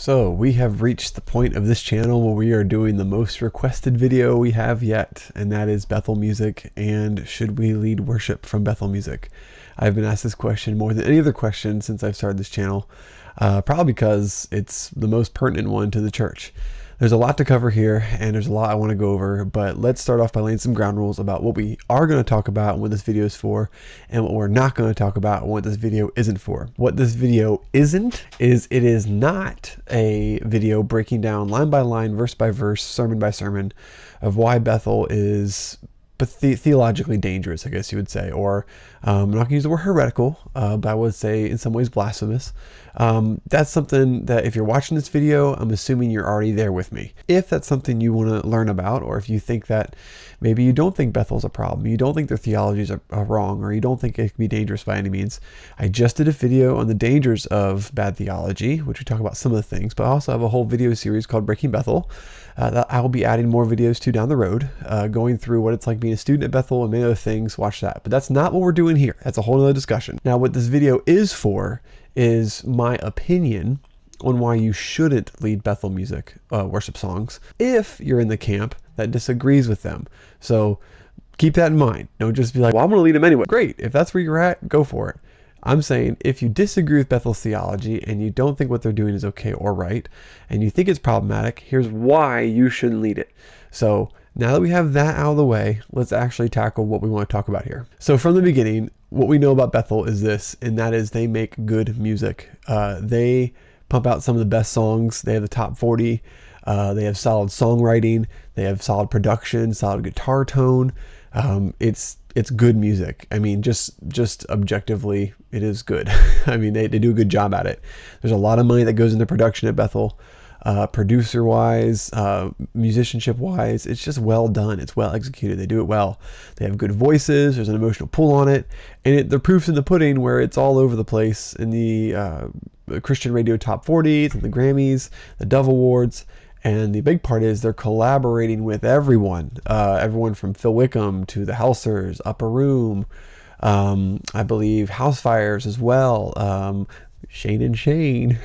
So we have reached the point of this channel where we are doing the most requested video we have yet, and that is Bethel music and should we lead worship from Bethel music? I've been asked this question more than any other question since I've started this channel, probably because it's the most pertinent one to the church. There's a lot to cover here and there's a lot I want to go over, but let's start off by laying some ground rules about what we are going to talk about and what this video is for, and what we're not going to talk about and what this video isn't for. What this video isn't is it is not a video breaking down line by line, verse by verse, sermon by sermon of why Bethel is theologically dangerous, I guess you would say, or I'm not going to use the word heretical, but I would say in some ways blasphemous. That's something that if you're watching this video, I'm assuming you're already there with me. If that's something you want to learn about, or if you think that maybe you don't think Bethel's a problem, you don't think their theologies are wrong, or you don't think it can be dangerous by any means, I just did a video on the dangers of bad theology, which we talk about some of the things, but I also have a whole video series called Breaking Bethel that I will be adding more videos to down the road, going through what it's like being a student at Bethel and many other things. Watch that. But that's not what we're doing here. That's a whole other discussion. Now, what this video is for is my opinion on why you shouldn't lead Bethel music, worship songs, if you're in the camp that disagrees with them. So keep that in mind. Don't just be like, well, I'm going to lead them anyway. Great. If that's where you're at, go for it. I'm saying if you disagree with Bethel's theology and you don't think what they're doing is okay or right, and you think it's problematic, here's why you shouldn't lead it. So now that we have that out of the way, let's actually tackle what we want to talk about here. So from the beginning, what we know about Bethel is this, and that is they make good music. They pump out some of the best songs. They have the top 40. They have solid songwriting. They have solid production, solid guitar tone. It's good music. I mean, just objectively, it is good. I mean, they do a good job at it. There's a lot of money that goes into production at Bethel. Producer wise, musicianship wise, it's just well done. It's well executed. They do it well. They have good voices. There's an emotional pull on it, and the proof's in the pudding, where it's all over the place in the Christian radio top 40s and the Grammys, the Dove Awards. And the big part is they're collaborating with everyone from Phil Wickham to the Helsers, Upper Room, I believe House Fires as well, Shane and Shane,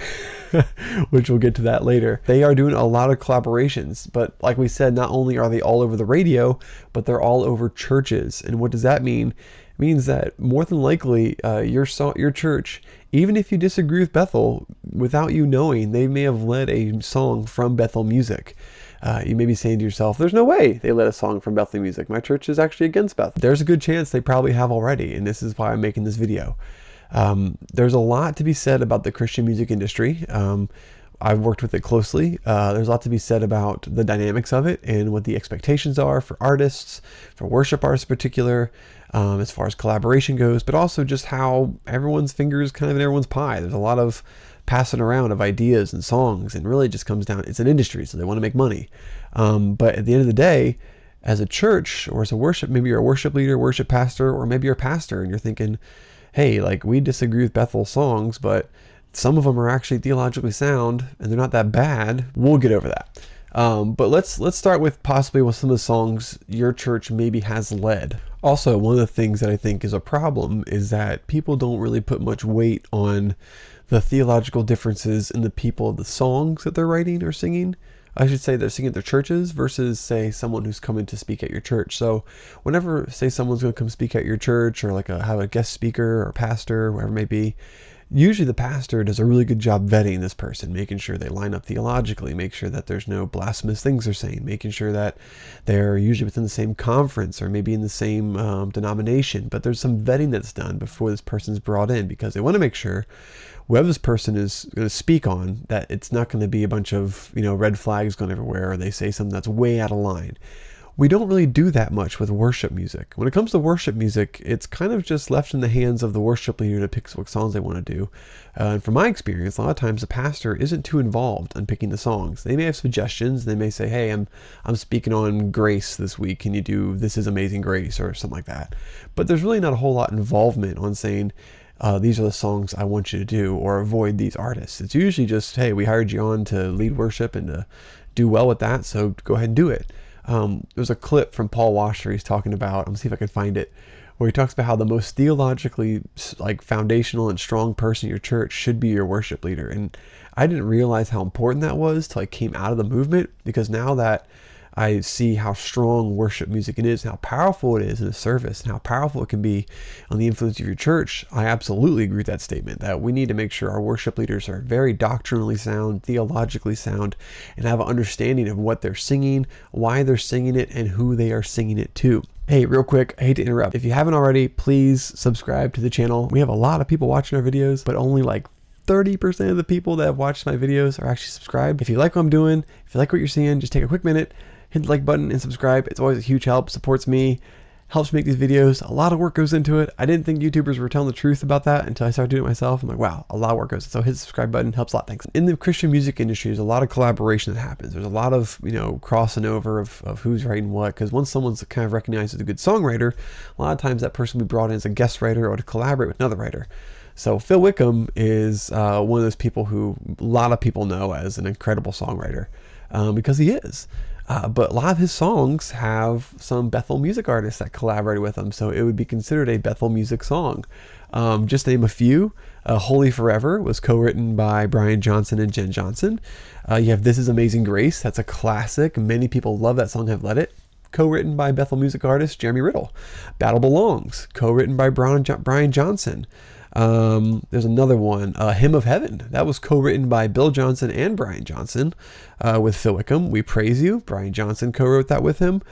which we'll get to that later. They are doing a lot of collaborations, but like we said, not only are they all over the radio, but they're all over churches. And what does that mean? It means that more than likely your church, even if you disagree with Bethel, without you knowing, they may have led a song from Bethel music. You may be saying to yourself, there's no way they led a song from Bethel music. My church is actually against Bethel. There's a good chance they probably have already, and this is why I'm making this video. There's a lot to be said about the Christian music industry. I've worked with it closely. There's a lot to be said about the dynamics of it and what the expectations are for artists, for worship artists in particular, as far as collaboration goes, but also just how everyone's fingers kind of in everyone's pie. There's a lot of passing around of ideas and songs, and really just comes down, it's an industry, so they want to make money. But at the end of the day, as a church or as a worship, maybe you're a worship leader, worship pastor, or maybe you're a pastor and you're thinking, hey, like we disagree with Bethel songs, but some of them are actually theologically sound and they're not that bad. We'll get over that. But let's start with possibly with some of the songs your church maybe has led. Also, one of the things that I think is a problem is that people don't really put much weight on the theological differences in the people of the songs that they're writing or singing. I should say they're singing at their churches versus, say, someone who's coming to speak at your church. So whenever, say, someone's going to come speak at your church, or like have a guest speaker or pastor, whatever it may be, usually the pastor does a really good job vetting this person, making sure they line up theologically, make sure that there's no blasphemous things they're saying, making sure that they're usually within the same conference or maybe in the same denomination. But there's some vetting that's done before this person's brought in, because they want to make sure whoever this person is going to speak on, that it's not going to be a bunch of, red flags going everywhere, or they say something that's way out of line. We don't really do that much with worship music. When it comes to worship music, it's kind of just left in the hands of the worship leader to pick what songs they want to do. And from my experience, a lot of times the pastor isn't too involved in picking the songs. They may have suggestions. They may say, hey, I'm speaking on grace this week. Can you do This Is Amazing Grace or something like that? But there's really not a whole lot of involvement on saying, these are the songs I want you to do, or avoid these artists. It's usually just, hey, we hired you on to lead worship and to do well with that, so go ahead and do it. There's a clip from Paul Washer. He's talking about, I'm gonna see if I can find it, where he talks about how the most theologically like foundational and strong person in your church should be your worship leader. And I didn't realize how important that was till I came out of the movement, because now that I see how strong worship music it is, and how powerful it is in a service, and how powerful it can be on the influence of your church, I absolutely agree with that statement, that we need to make sure our worship leaders are very doctrinally sound, theologically sound, and have an understanding of what they're singing, why they're singing it, and who they are singing it to. Hey, real quick, I hate to interrupt. If you haven't already, please subscribe to the channel. We have a lot of people watching our videos, but only like 30% of the people that have watched my videos are actually subscribed. If you like what I'm doing, if you like what you're seeing, just take a quick minute, hit the like button and subscribe. It's always a huge help, supports me, helps make these videos. A lot of work goes into it. I didn't think YouTubers were telling the truth about that until I started doing it myself. I'm like, wow, a lot of work goes. So hit the subscribe button, helps a lot. Thanks. In the Christian music industry, there's a lot of collaboration that happens. There's a lot of, crossing over of who's writing what, because once someone's kind of recognized as a good songwriter, a lot of times that person will be brought in as a guest writer or to collaborate with another writer. So Phil Wickham is one of those people who a lot of people know as an incredible songwriter, because he is. But a lot of his songs have some Bethel music artists that collaborated with him, so it would be considered a Bethel music song. Just to name a few, Holy Forever was co-written by Brian Johnson and Jen Johnson. You have This Is Amazing Grace. That's a classic. Many people love that song, have let it. Co-written by Bethel music artist Jeremy Riddle. Battle Belongs, co-written by Brian Johnson. There's another one, Hymn of Heaven, that was co-written by Bill Johnson and Brian Johnson, with Phil Wickham. We Praise You, Brian Johnson co-wrote that with him.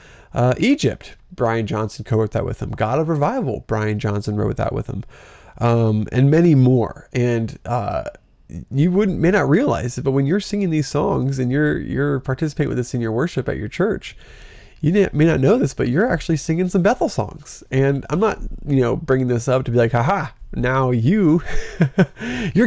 Egypt, Brian Johnson co-wrote that with him. God of Revival, Brian Johnson wrote that with him. And many more. And you may not realize it, but when you're singing these songs and you're participating with this in your worship at your church, you may not know this, but you're actually singing some Bethel songs. And I'm not, bringing this up to be like, haha, now you're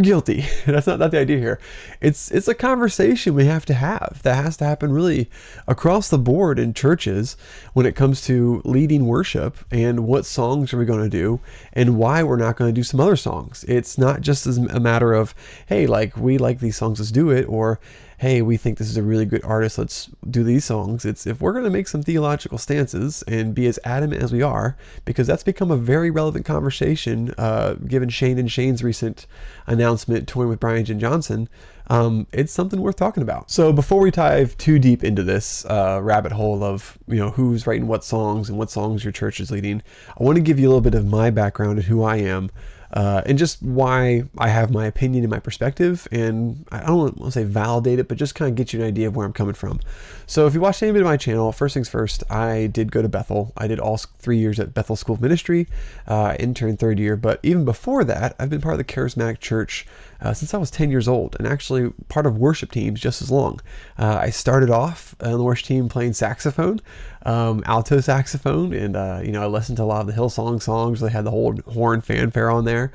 guilty. That's not the idea here. It's a conversation we have to have that has to happen really across the board in churches when it comes to leading worship and what songs are we going to do and why we're not going to do some other songs. It's not just as a matter of, hey, like we like these songs, let's do it, or hey, we think this is a really good artist, let's do these songs. It's if we're going to make some theological stances and be as adamant as we are, because that's become a very relevant conversation, given Shane and Shane's recent announcement touring with Brian and Johnson. It's something worth talking about. So before we dive too deep into this rabbit hole of who's writing what songs and what songs your church is leading, I want to give you a little bit of my background and who I am. And just why I have my opinion and my perspective, and I don't want to say validate it, but just kind of get you an idea of where I'm coming from. So if you watched any bit of my channel, first things first, I did go to Bethel. I did all 3 years at Bethel School of Ministry, intern third year, but even before that, I've been part of the charismatic church since I was 10 years old, and actually part of worship teams just as long. I started off on the worship team playing saxophone, alto saxophone, and I listened to a lot of the Hillsong songs. They had the whole horn fanfare on there.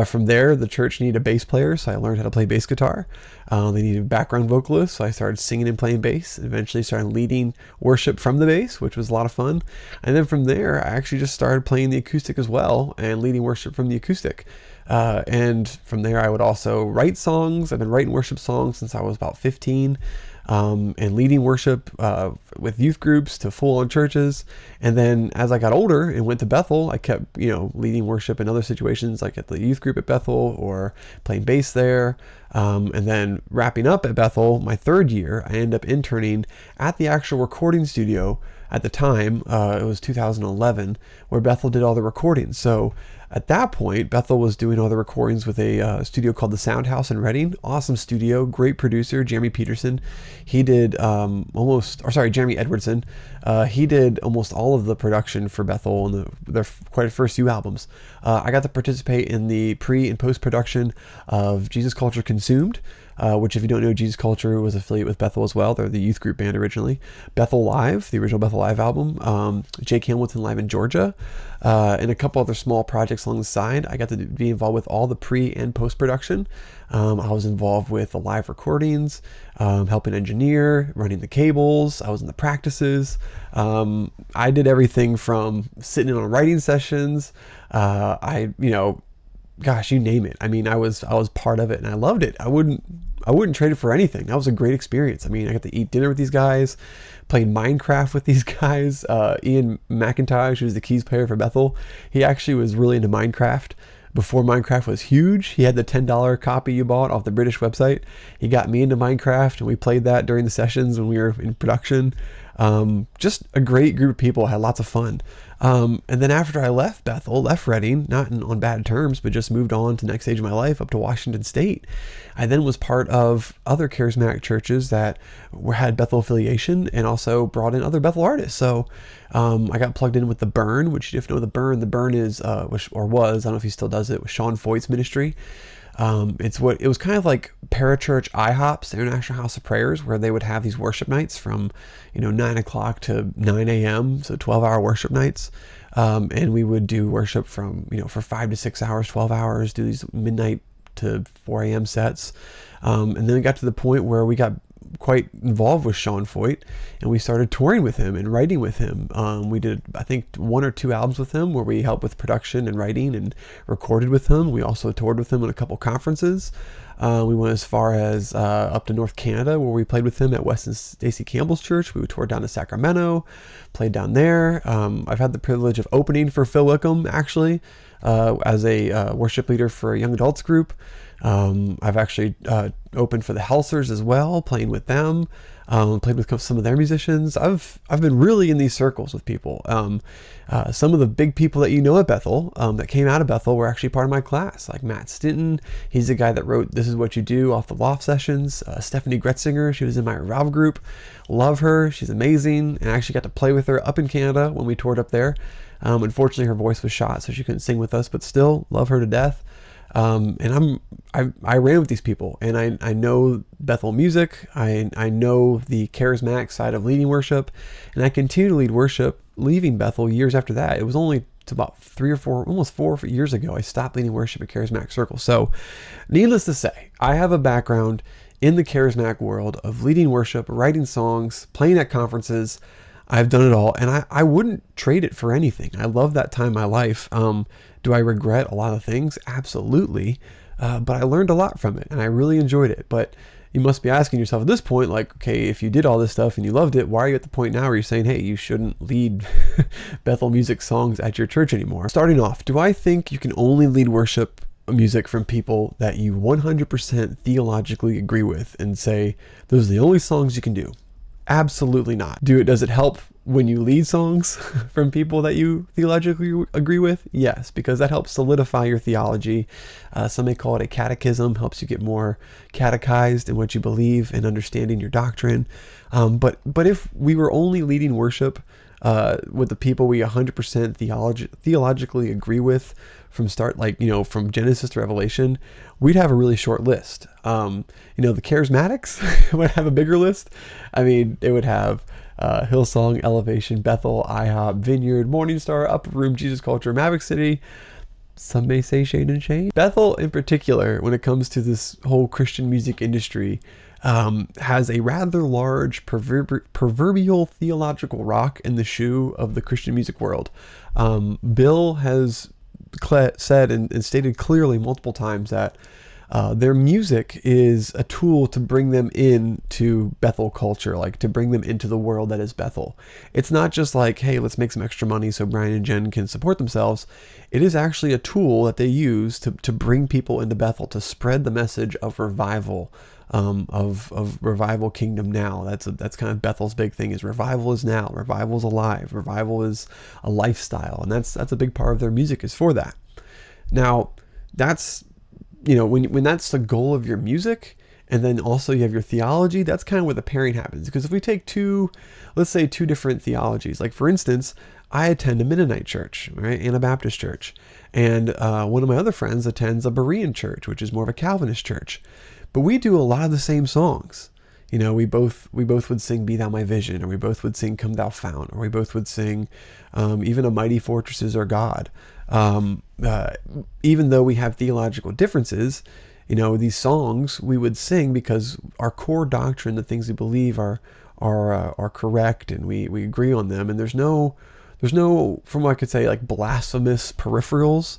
From there, the church needed a bass player, so I learned how to play bass guitar. They needed a background vocalist, so I started singing and playing bass, and eventually started leading worship from the bass, which was a lot of fun. And then from there, I actually just started playing the acoustic as well and leading worship from the acoustic. And from there, I would also write songs. I've been writing worship songs since I was about 15. And leading worship with youth groups to full-on churches. And then as I got older and went to Bethel, I kept, leading worship in other situations, like at the youth group at Bethel or playing bass there. And then wrapping up at Bethel, my third year, I ended up interning at the actual recording studio. At the time, it was 2011, where Bethel did all the recordings. So at that point, Bethel was doing all the recordings with a studio called the Sound House in Reading. Awesome studio, great producer, Jeremy Peterson. He did Jeremy Edwardson. He did almost all of the production for Bethel and their quite first few albums. I got to participate in the pre and post production of Jesus Culture Consumed, which, if you don't know, Jesus Culture was affiliated with Bethel as well. They're the youth group band originally. Bethel Live, the original Bethel Live album. Jake Hamilton Live in Georgia, and a couple other small projects along the side. I got to be involved with all the pre and post production. I was involved with the live recordings, helping engineer, running the cables. I was in the practices. I did everything from sitting in on writing sessions. Gosh, you name it. I mean, I was part of it and I loved it. I I wouldn't trade it for anything. That was a great experience. I mean, I got to eat dinner with these guys, played Minecraft with these guys. Ian McIntosh, who's the keys player for Bethel, he actually was really into Minecraft. Before Minecraft was huge, he had the $10 copy you bought off the British website. He got me into Minecraft, and we played that during the sessions when we were in production. Just a great group of people, had lots of fun. And then after I left Bethel, left Reading, not on bad terms, but just moved on to the next stage of my life up to Washington State. I then was part of other charismatic churches that had Bethel affiliation and also brought in other Bethel artists. So I got plugged in with the Burn, which you have to know the Burn is, I don't know if he still does it, with Sean Foyt's ministry. It was kind of like parachurch IHOPs, the International House of Prayers, where they would have these worship nights from, 9 o'clock to 9 a.m. So 12-hour worship nights. And we would do worship from, for 5 to 6 hours, 12 hours, do these midnight to 4 a.m. sets. And then we got to the point where we got quite involved with Sean Foyt, and we started touring with him and writing with him. We did, I think, 1 or 2 albums with him where we helped with production and writing and recorded with him. We also toured with him at a couple conferences. We went as far as up to North Canada, where we played with him at Weston Stacey Campbell's church. We toured down to Sacramento, played down there. I've had the privilege of opening for Phil Wickham, actually, as a worship leader for a young adults group. I've actually opened for the Helsers as well, playing with them, played with some of their musicians. I've been really in these circles with people. Some of the big people that at Bethel, that came out of Bethel, were actually part of my class, like Matt Stinton. He's the guy that wrote This Is What You Do off the Loft Sessions. Stephanie Gretzinger, she was in my Revival group. Love her. She's amazing. And I actually got to play with her up in Canada when we toured up there. Unfortunately, her voice was shot, so she couldn't sing with us, but still love her to death. And I ran with these people, and I know Bethel music. I know the charismatic side of leading worship, and I continue to lead worship, leaving Bethel years after that. It was only about 3 or 4, almost 4 years ago, I stopped leading worship at Charismatic Circle. So needless to say, I have a background in the charismatic world of leading worship, writing songs, playing at conferences. I've done it all, and I wouldn't trade it for anything. I love that time in my life. Do I regret a lot of things? Absolutely. But I learned a lot from it, and I really enjoyed it. But you must be asking yourself at this point, like, okay, if you did all this stuff and you loved it, why are you at the point now where you're saying, hey, you shouldn't lead Bethel music songs at your church anymore? Starting off, do I think you can only lead worship music from people that you 100% theologically agree with and say, those are the only songs you can do? Absolutely not. Does it help when you lead songs from people that you theologically agree with? Yes, because that helps solidify your theology. Some may call it a catechism, helps you get more catechized in what you believe and understanding your doctrine. But if we were only leading worship with the people we 100% theologically agree with from start, from Genesis to Revelation, we'd have a really short list. The charismatics would have a bigger list. I mean, it would have Hillsong, Elevation, Bethel, IHOP, Vineyard, Morning Star, Upper Room, Jesus Culture, Maverick City. Some may say Shade and Shade. Bethel in particular, when it comes to this whole Christian music industry, has a rather large proverbial theological rock in the shoe of the Christian music world. Bill has said and stated clearly multiple times that their music is a tool to bring them into Bethel culture, like to bring them into the world that is Bethel. It's not just like, hey, let's make some extra money so Brian and Jen can support themselves. It is actually a tool that they use to bring people into Bethel, to spread the message of revival, of revival kingdom now. That's kind of Bethel's big thing, is revival is now, revival is alive, revival is a lifestyle, and that's a big part of their music is for that. Now, that's when that's the goal of your music, and then also you have your theology, that's kind of where the pairing happens. Because if we take let's say two different theologies, like for instance, I attend a Mennonite church, right, and a Baptist church, and one of my other friends attends a Berean church, which is more of a Calvinist church. But we do a lot of the same songs. We both would sing Be Thou My Vision, or we both would sing Come Thou Fount, or we both would sing even A Mighty Fortress Is Our God. Even though we have theological differences, these songs we would sing because our core doctrine, the things we believe are correct, and we agree on them. And there's no, from what I could say, like blasphemous peripherals.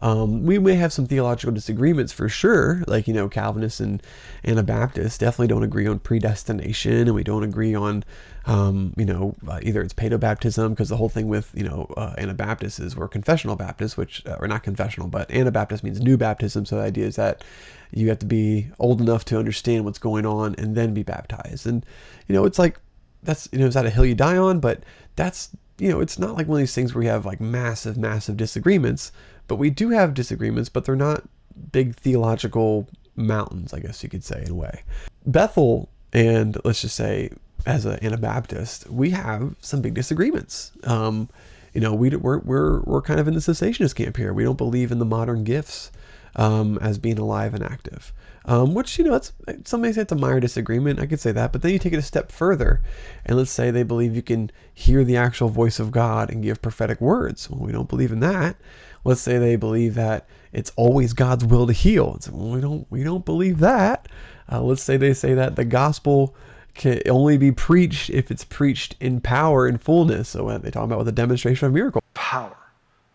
We may have some theological disagreements for sure, like, Calvinists and Anabaptists definitely don't agree on predestination, and we don't agree on, either it's paedobaptism, because the whole thing with, Anabaptists is we're confessional Baptists, which, or not confessional, but Anabaptist means new baptism. So the idea is that you have to be old enough to understand what's going on and then be baptized. And, it's like, that's, is that a hill you die on? But that's, it's not like one of these things where we have like massive, massive disagreements, but we do have disagreements, but they're not big theological mountains, I guess you could say, in a way. Bethel, and let's just say as an Anabaptist, we have some big disagreements. We're kind of in the cessationist camp here. We don't believe in the modern gifts as being alive and active. Which, it's, some may say it's a minor disagreement. I could say that, but then you take it a step further, and let's say they believe you can hear the actual voice of God and give prophetic words. Well, we don't believe in that. Let's say they believe that it's always God's will to heal. And so, well, we don't believe that. Let's say they say that the gospel can only be preached if it's preached in power and fullness. So when they talk about with a demonstration of miracle, power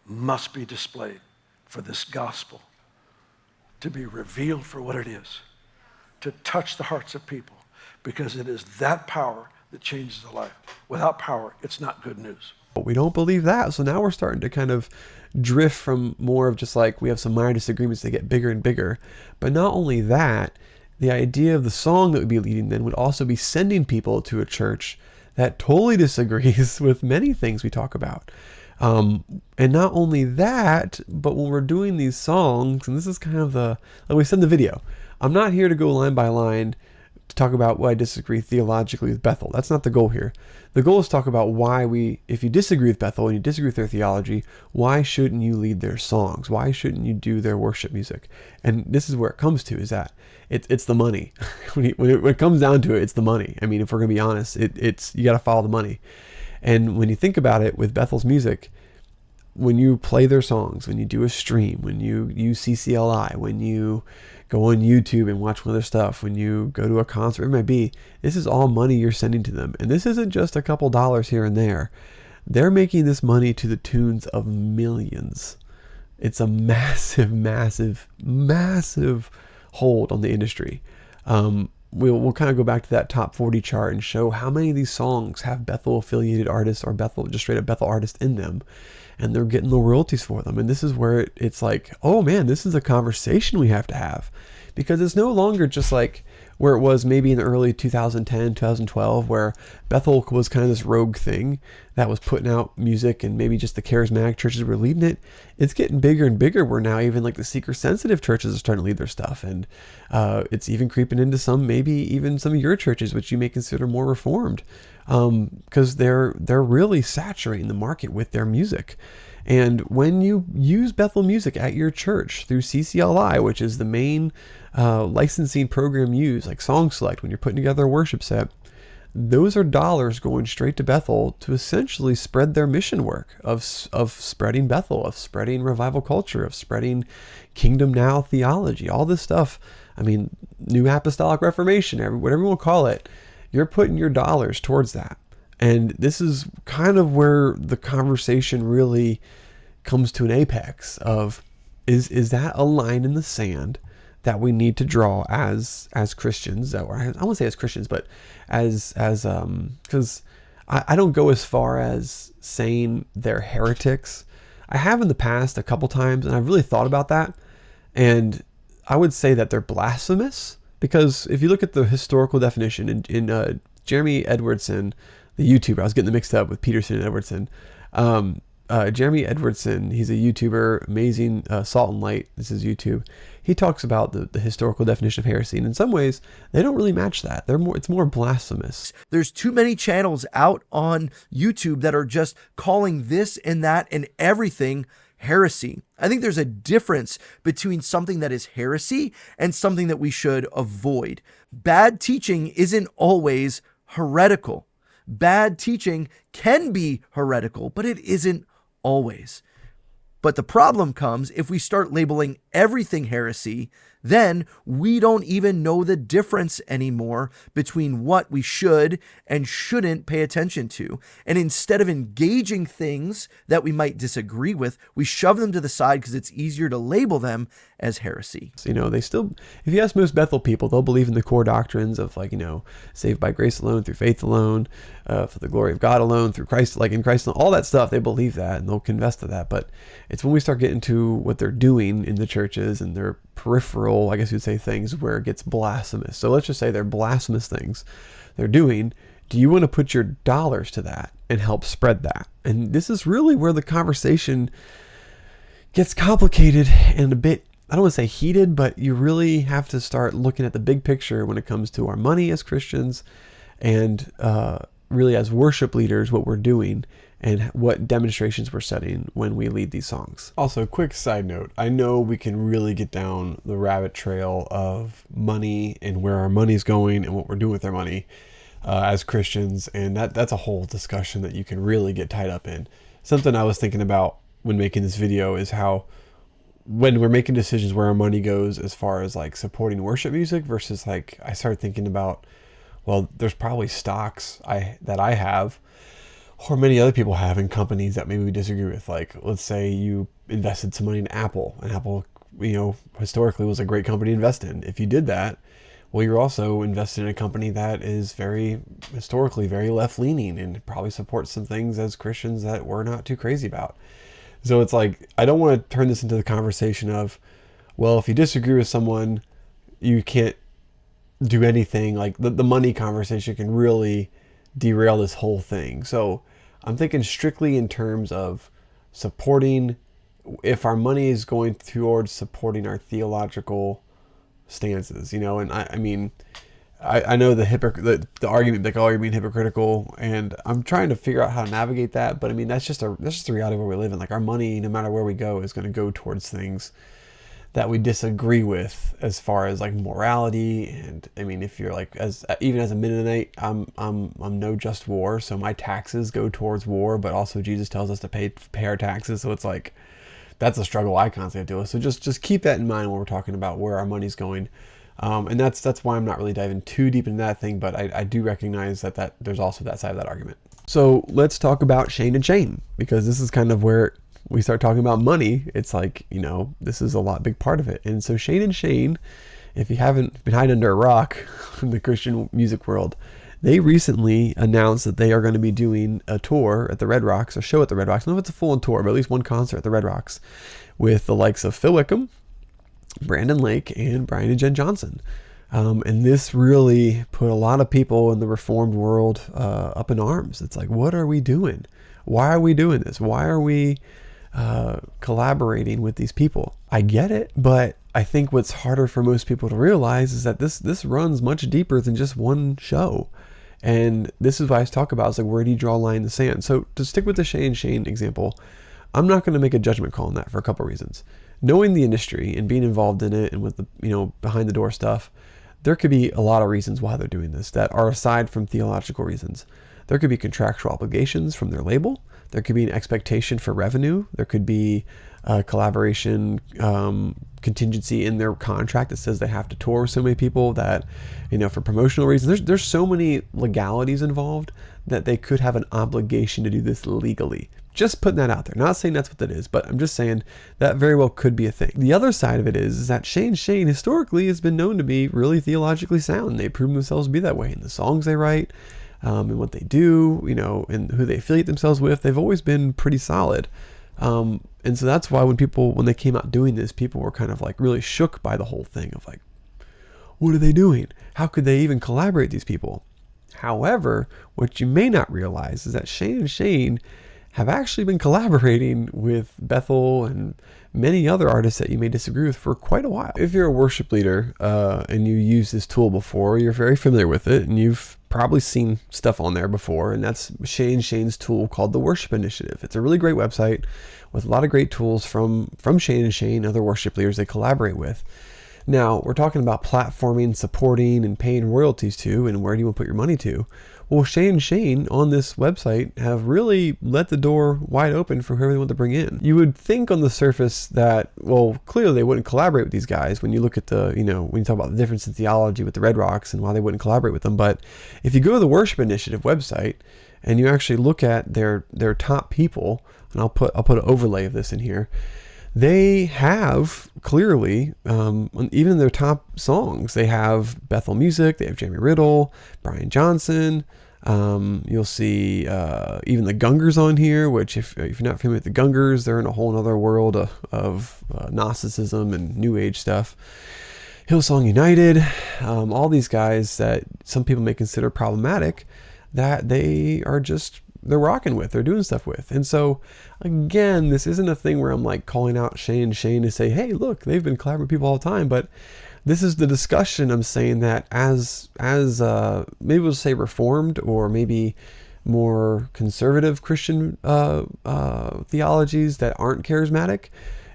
must be displayed for this gospel to be revealed for what it is, to touch the hearts of people, because it is that power that changes a life. Without power, it's not good news. But we don't believe that. So now we're starting to kind of drift from more of just like we have some minor disagreements that get bigger and bigger. But not only that, the idea of the song that would be leading then would also be sending people to a church that totally disagrees with many things we talk about. And not only that, but when we're doing these songs, and this is kind of like we said in the video, I'm not here to go line by line to talk about why I disagree theologically with Bethel. That's not the goal here. The goal is to talk about why if you disagree with Bethel and you disagree with their theology, why shouldn't you lead their songs? Why shouldn't you do their worship music? And this is where it comes to, is that it's the money. when it comes down to it, it's the money. I mean, if we're going to be honest, it's you got to follow the money. And when you think about it with Bethel's music, when you play their songs, when you do a stream, when you use CCLI, when you go on YouTube and watch one of their stuff, when you go to a concert, it might be, this is all money you're sending to them. And this isn't just a couple dollars here and there. They're making this money to the tunes of millions. It's a massive, massive, massive hold on the industry. We'll kind of go back to that top 40 chart and show how many of these songs have Bethel affiliated artists or just straight up Bethel artists in them, and they're getting the royalties for them. And this is where it's like, oh man, this is a conversation we have to have, because it's no longer just like where it was maybe in the early 2010, 2012, where Bethel was kind of this rogue thing that was putting out music and maybe just the charismatic churches were leading it. It's getting bigger and bigger where now even like the seeker-sensitive churches are starting to lead their stuff. And it's even creeping into maybe even some of your churches, which you may consider more reformed, because they're really saturating the market with their music. And when you use Bethel music at your church through CCLI, which is the main licensing program used, like Song Select, when you're putting together a worship set, those are dollars going straight to Bethel to essentially spread their mission work of spreading Bethel, of spreading revival culture, of spreading Kingdom Now theology, all this stuff. I mean, New Apostolic Reformation, whatever you want to call it, you're putting your dollars towards that. And this is kind of where the conversation really comes to an apex of, is that a line in the sand that we need to draw as Christians, or I won't say as Christians, but because I don't go as far as saying they're heretics. I have in the past a couple times, and I've really thought about that. And I would say that they're blasphemous, because if you look at the historical definition in Jeremy Edwardson, the YouTuber, I was getting them mixed up with Peterson and Edwardson. Jeremy Edwardson, he's a YouTuber, amazing, Salt and Light, this is YouTube. He talks about the historical definition of heresy, and in some ways, they don't really match that. It's more blasphemous. There's too many channels out on YouTube that are just calling this and that and everything heresy. I think there's a difference between something that is heresy and something that we should avoid. Bad teaching isn't always heretical. Bad teaching can be heretical, but it isn't always. But the problem comes if we start labeling everything heresy, then we don't even know the difference anymore between what we should and shouldn't pay attention to. And instead of engaging things that we might disagree with, we shove them to the side because it's easier to label them as heresy. So, they still, if you ask most Bethel people, they'll believe in the core doctrines of saved by grace alone, through faith alone, for the glory of God alone, through Christ, in Christ alone, all that stuff. They believe that and they'll confess to that. But it's when we start getting to what they're doing in the churches and their peripheral, I guess you'd say, things where it gets blasphemous. So let's just say they're blasphemous things they're doing. Do you want to put your dollars to that and help spread that? And this is really where the conversation gets complicated and a bit, I don't want to say heated, but you really have to start looking at the big picture when it comes to our money as Christians and really as worship leaders, what we're doing and what demonstrations we're setting when we lead these songs. Also, quick side note, I know we can really get down the rabbit trail of money and where our money's going and what we're doing with our money as Christians, and that's a whole discussion that you can really get tied up in. Something I was thinking about when making this video is how when we're making decisions where our money goes as far as supporting worship music versus I started thinking about, well, there's probably stocks that I have or many other people have in companies that maybe we disagree with. Let's say you invested some money in Apple, and Apple, historically was a great company to invest in. If you did that, well, you're also invested in a company that is historically very left-leaning and probably supports some things as Christians that we're not too crazy about. So it's I don't want to turn this into the conversation of, well, if you disagree with someone, you can't do anything. The money conversation can really derail this whole thing. So I'm thinking strictly in terms of supporting, if our money is going towards supporting our theological stances, and I know the argument, they call being hypocritical, and I'm trying to figure out how to navigate that. But that's just the reality where we live in. Our money, no matter where we go, is going to go towards things that we disagree with as far as like morality. And if you're even as a Mennonite, I'm no just war, so my taxes go towards war, but also Jesus tells us to pay our taxes. So it's that's a struggle I constantly have to deal with. So just keep that in mind when we're talking about where our money's going. And that's why I'm not really diving too deep into that thing, but I do recognize that there's also that side of that argument. So let's talk about Shane and Shane, because this is kind of where we start talking about money. It's this is a big part of it. And so Shane and Shane, if you haven't been hiding under a rock in the Christian music world, they recently announced that they are going to be doing a tour at the Red Rocks, a show at the Red Rocks. I don't know if it's a full-on tour, but at least one concert at the Red Rocks with the likes of Phil Wickham, Brandon Lake, and Brian and Jen Johnson. And this really put a lot of people in the Reformed world up in arms. It's what are we doing? Why are we doing this? Why are we collaborating with these people? I get it, but I think what's harder for most people to realize is that this runs much deeper than just one show. And this is what I talk about, is where do you draw a line in the sand? So to stick with the Shane and Shane example, I'm not going to make a judgment call on that for a couple of reasons. Knowing the industry and being involved in it and with the behind the door stuff, there could be a lot of reasons why they're doing this that are aside from theological reasons. There could be contractual obligations from their label. There could be an expectation for revenue. There could be a collaboration contingency in their contract that says they have to tour with so many people that, for promotional reasons. There's so many legalities involved that they could have an obligation to do this legally. Just putting that out there. Not saying that's what that is, but I'm just saying that very well could be a thing. The other side of it is that Shane historically has been known to be really theologically sound. They've proven themselves to be that way in the songs they write, and what they do, and who they affiliate themselves with. They've always been pretty solid. And so that's why when they came out doing this, people were kind of really shook by the whole thing of what are they doing? How could they even collaborate with these people? However, what you may not realize is that Shane and Shane have actually been collaborating with Bethel and many other artists that you may disagree with for quite a while. If you're a worship leader and you use this tool before, you're very familiar with it, and you've probably seen stuff on there before, and that's Shane's tool called the Worship Initiative. It's a really great website with a lot of great tools from Shane and Shane, other worship leaders they collaborate with, Now, we're talking about platforming, supporting, and paying royalties to, and where do you want to put your money to? Well, Shane on this website have really let the door wide open for whoever they want to bring in. You would think on the surface that, well, clearly they wouldn't collaborate with these guys when you look at the, when you talk about the difference in theology with the Red Rocks and why they wouldn't collaborate with them. But if you go to the Worship Initiative website and you actually look at their top people, and I'll put an overlay of this in here, they have clearly, even their top songs, they have Bethel Music, they have Jeremy Riddle, Brian Johnson. You'll see even the Gungers on here, which if you're not familiar with the Gungers, they're in a whole other world of Gnosticism and New Age stuff. Hillsong United, all these guys that some people may consider problematic, that they're rocking with, they're doing stuff with. And so again, this isn't a thing where I'm like calling out Shane to say, hey, look, they've been collaborating with people all the time. But this is the discussion. I'm saying that as maybe we'll say reformed or maybe more conservative Christian theologies that aren't charismatic,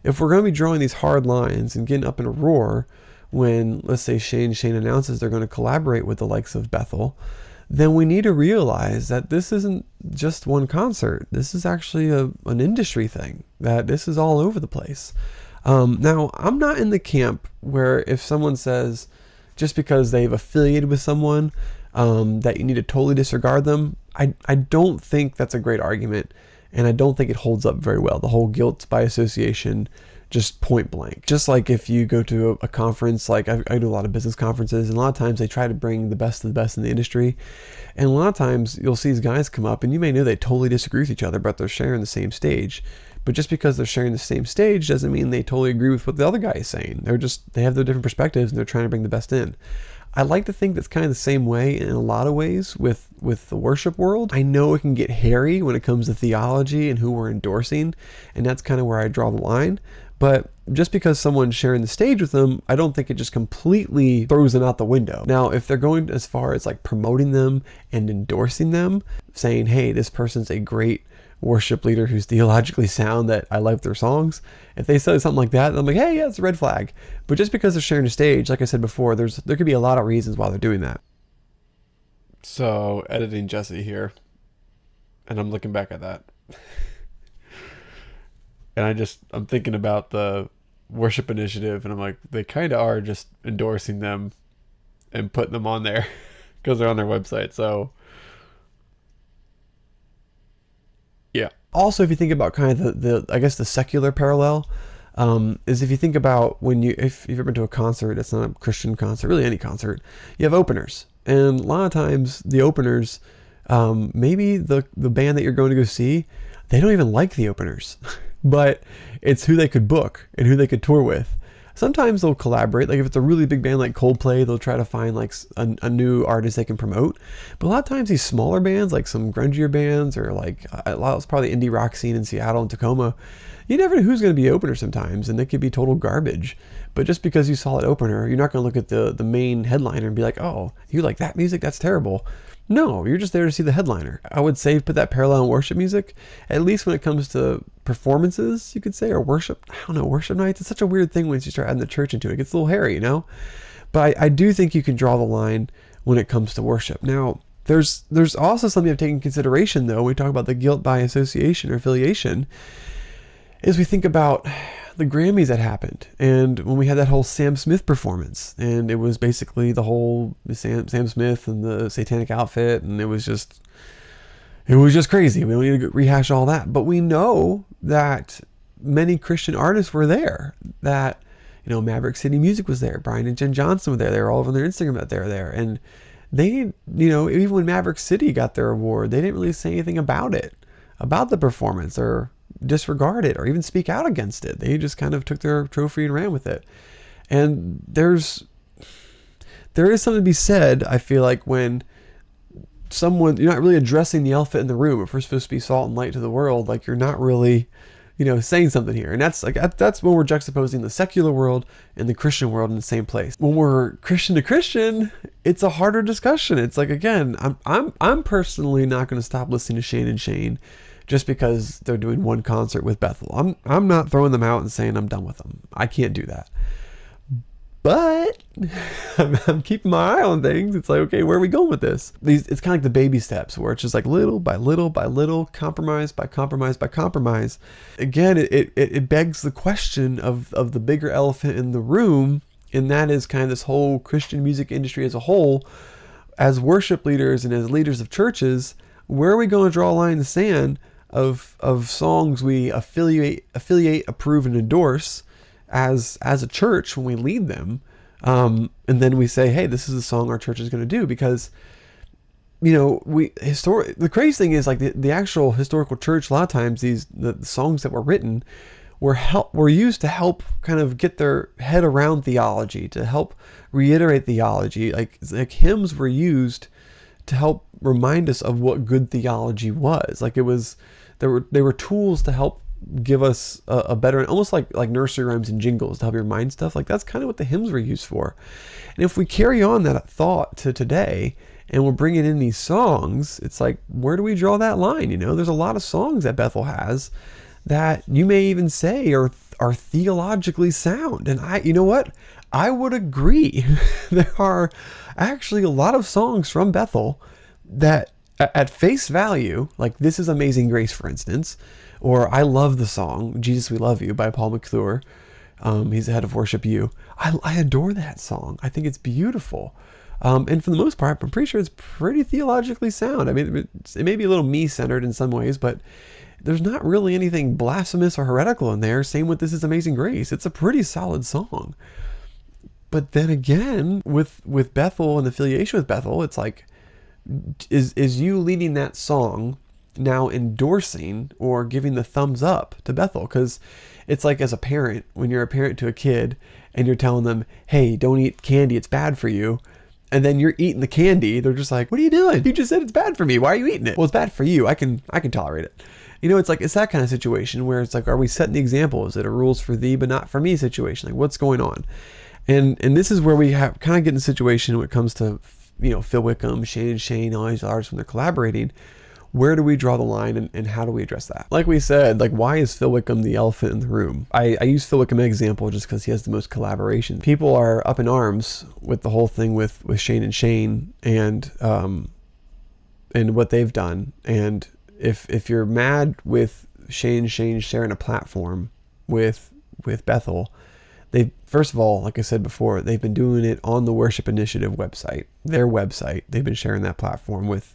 if we're going to be drawing these hard lines and getting up in a roar when, let's say, Shane announces they're going to collaborate with the likes of Bethel, then we need to realize that this isn't just one concert. This is actually an industry thing, that this is all over the place. Now, I'm not in the camp where if someone says, just because they've affiliated with someone, that you need to totally disregard them, I don't think that's a great argument, and I don't think it holds up very well. The whole guilt by association, just point blank. Just like if you go to a conference, like I do a lot of business conferences, and a lot of times they try to bring the best of the best in the industry. And a lot of times you'll see these guys come up and you may know they totally disagree with each other, but they're sharing the same stage. But just because they're sharing the same stage doesn't mean they totally agree with what the other guy is saying. They have their different perspectives and they're trying to bring the best in. I like to think that's kind of the same way in a lot of ways with the worship world. I know it can get hairy when it comes to theology and who we're endorsing, and that's kind of where I draw the line. But just because someone's sharing the stage with them, I don't think it just completely throws them out the window. Now, if they're going as far as like promoting them and endorsing them, saying, hey, this person's a great worship leader who's theologically sound, that I like their songs, if they say something like that, I'm like, hey, yeah, it's a red flag. But just because they're sharing a stage, like I said before, there could be a lot of reasons why they're doing that. So, editing Jesse here, and I'm looking back at that. And I'm thinking about the Worship Initiative, and I'm like, they kind of are just endorsing them and putting them on there because they're on their website. So, yeah. Also, if you think about kind of the secular parallel, is if you think about if you've ever been to a concert, it's not a Christian concert, really any concert, you have openers. And a lot of times the openers, maybe the band that you're going to go see, they don't even like the openers. But it's who they could book and who they could tour with. Sometimes they'll collaborate. Like if it's a really big band like Coldplay, they'll try to find like a new artist they can promote. But a lot of times these smaller bands, like some grungier bands, or like a lot, it's probably indie rock scene in Seattle and Tacoma, you never know who's going to be opener sometimes, and they could be total garbage. But just because you saw an opener, you're not going to look at the main headliner and be like, oh, you like that music? That's terrible. No, you're just there to see the headliner. I would say put that parallel in worship music, at least when it comes to performances, you could say, or worship. I don't know, worship nights. It's such a weird thing once you start adding the church into it. It gets a little hairy, But I do think you can draw the line when it comes to worship. Now, there's also something I've taken into consideration, though, when we talk about the guilt by association or affiliation, is we think about the Grammys that happened, and when we had that whole Sam Smith performance, and it was basically the whole Sam Smith and the satanic outfit, and it was just crazy. We don't need to rehash all that, but we know that many Christian artists were there. That Maverick City Music was there, Brian and Jen Johnson were there. They were all over their Instagram that they were there, and they, even when Maverick City got their award, they didn't really say anything about the performance, or disregard it, or even speak out against it. They just kind of took their trophy and ran with it. And there is something to be said, I feel like, when you're not really addressing the elephant in the room. If we're supposed to be salt and light to the world, like, you're not really saying something here. And that's when we're juxtaposing the secular world and the Christian world in the same place. When we're Christian to Christian, it's a harder discussion. It's like, again, I'm personally not going to stop listening to Shane just because they're doing one concert with Bethel. I'm not throwing them out and saying I'm done with them. I can't do that. But I'm keeping my eye on things. It's like, okay, where are we going with this? It's kind of like the baby steps where it's just like little by little by little, compromise by compromise by compromise. Again, it begs the question of the bigger elephant in the room, and that is kind of this whole Christian music industry as a whole. As worship leaders and as leaders of churches, where are we going to draw a line in the sand of songs we affiliate, approve, and endorse as a church when we lead them, and then we say, hey, this is the song our church is going to do? Because the crazy thing is, like, the actual historical church, a lot of times the songs that were written were used to help kind of get their head around theology, to help reiterate theology. Like hymns were used to help remind us of what good theology was. Like they were tools to help give us a better, almost like nursery rhymes and jingles to help you remind stuff. Like that's kind of what the hymns were used for. And if we carry on that thought to today and we're bringing in these songs, it's like, where do we draw that line? There's a lot of songs that Bethel has that you may even say are theologically sound. And I would agree. There are actually a lot of songs from Bethel that at face value, like This Is Amazing Grace, for instance, or I love the song Jesus We Love You by Paul McClure. He's the head of Worship U. I adore that song. I think it's beautiful. And for the most part, I'm pretty sure it's pretty theologically sound. I mean, it may be a little me-centered in some ways, but there's not really anything blasphemous or heretical in there. Same with This Is Amazing Grace. It's a pretty solid song. But then again, with Bethel and affiliation with Bethel, it's like, is you leading that song now endorsing or giving the thumbs up to Bethel? Because it's like, as a parent, when you're a parent to a kid and you're telling them, hey, don't eat candy, it's bad for you. And then you're eating the candy. They're just like, what are you doing? You just said it's bad for me. Why are you eating it? Well, it's bad for you. I can tolerate it. It's that kind of situation where it's like, are we setting the example? Is it a rules for thee but not for me situation? Like, what's going on? And this is where we have kind of get in a situation when it comes to, Phil Wickham, Shane, all these artists when they're collaborating. Where do we draw the line, and how do we address that? Like we said, like, why is Phil Wickham the elephant in the room? I use Phil Wickham as an example just because he has the most collaboration. People are up in arms with the whole thing with Shane and what they've done. And if you're mad with Shane sharing a platform with Bethel, they, first of all, like I said before, they've been doing it on the Worship Initiative website, their website. They've been sharing that platform with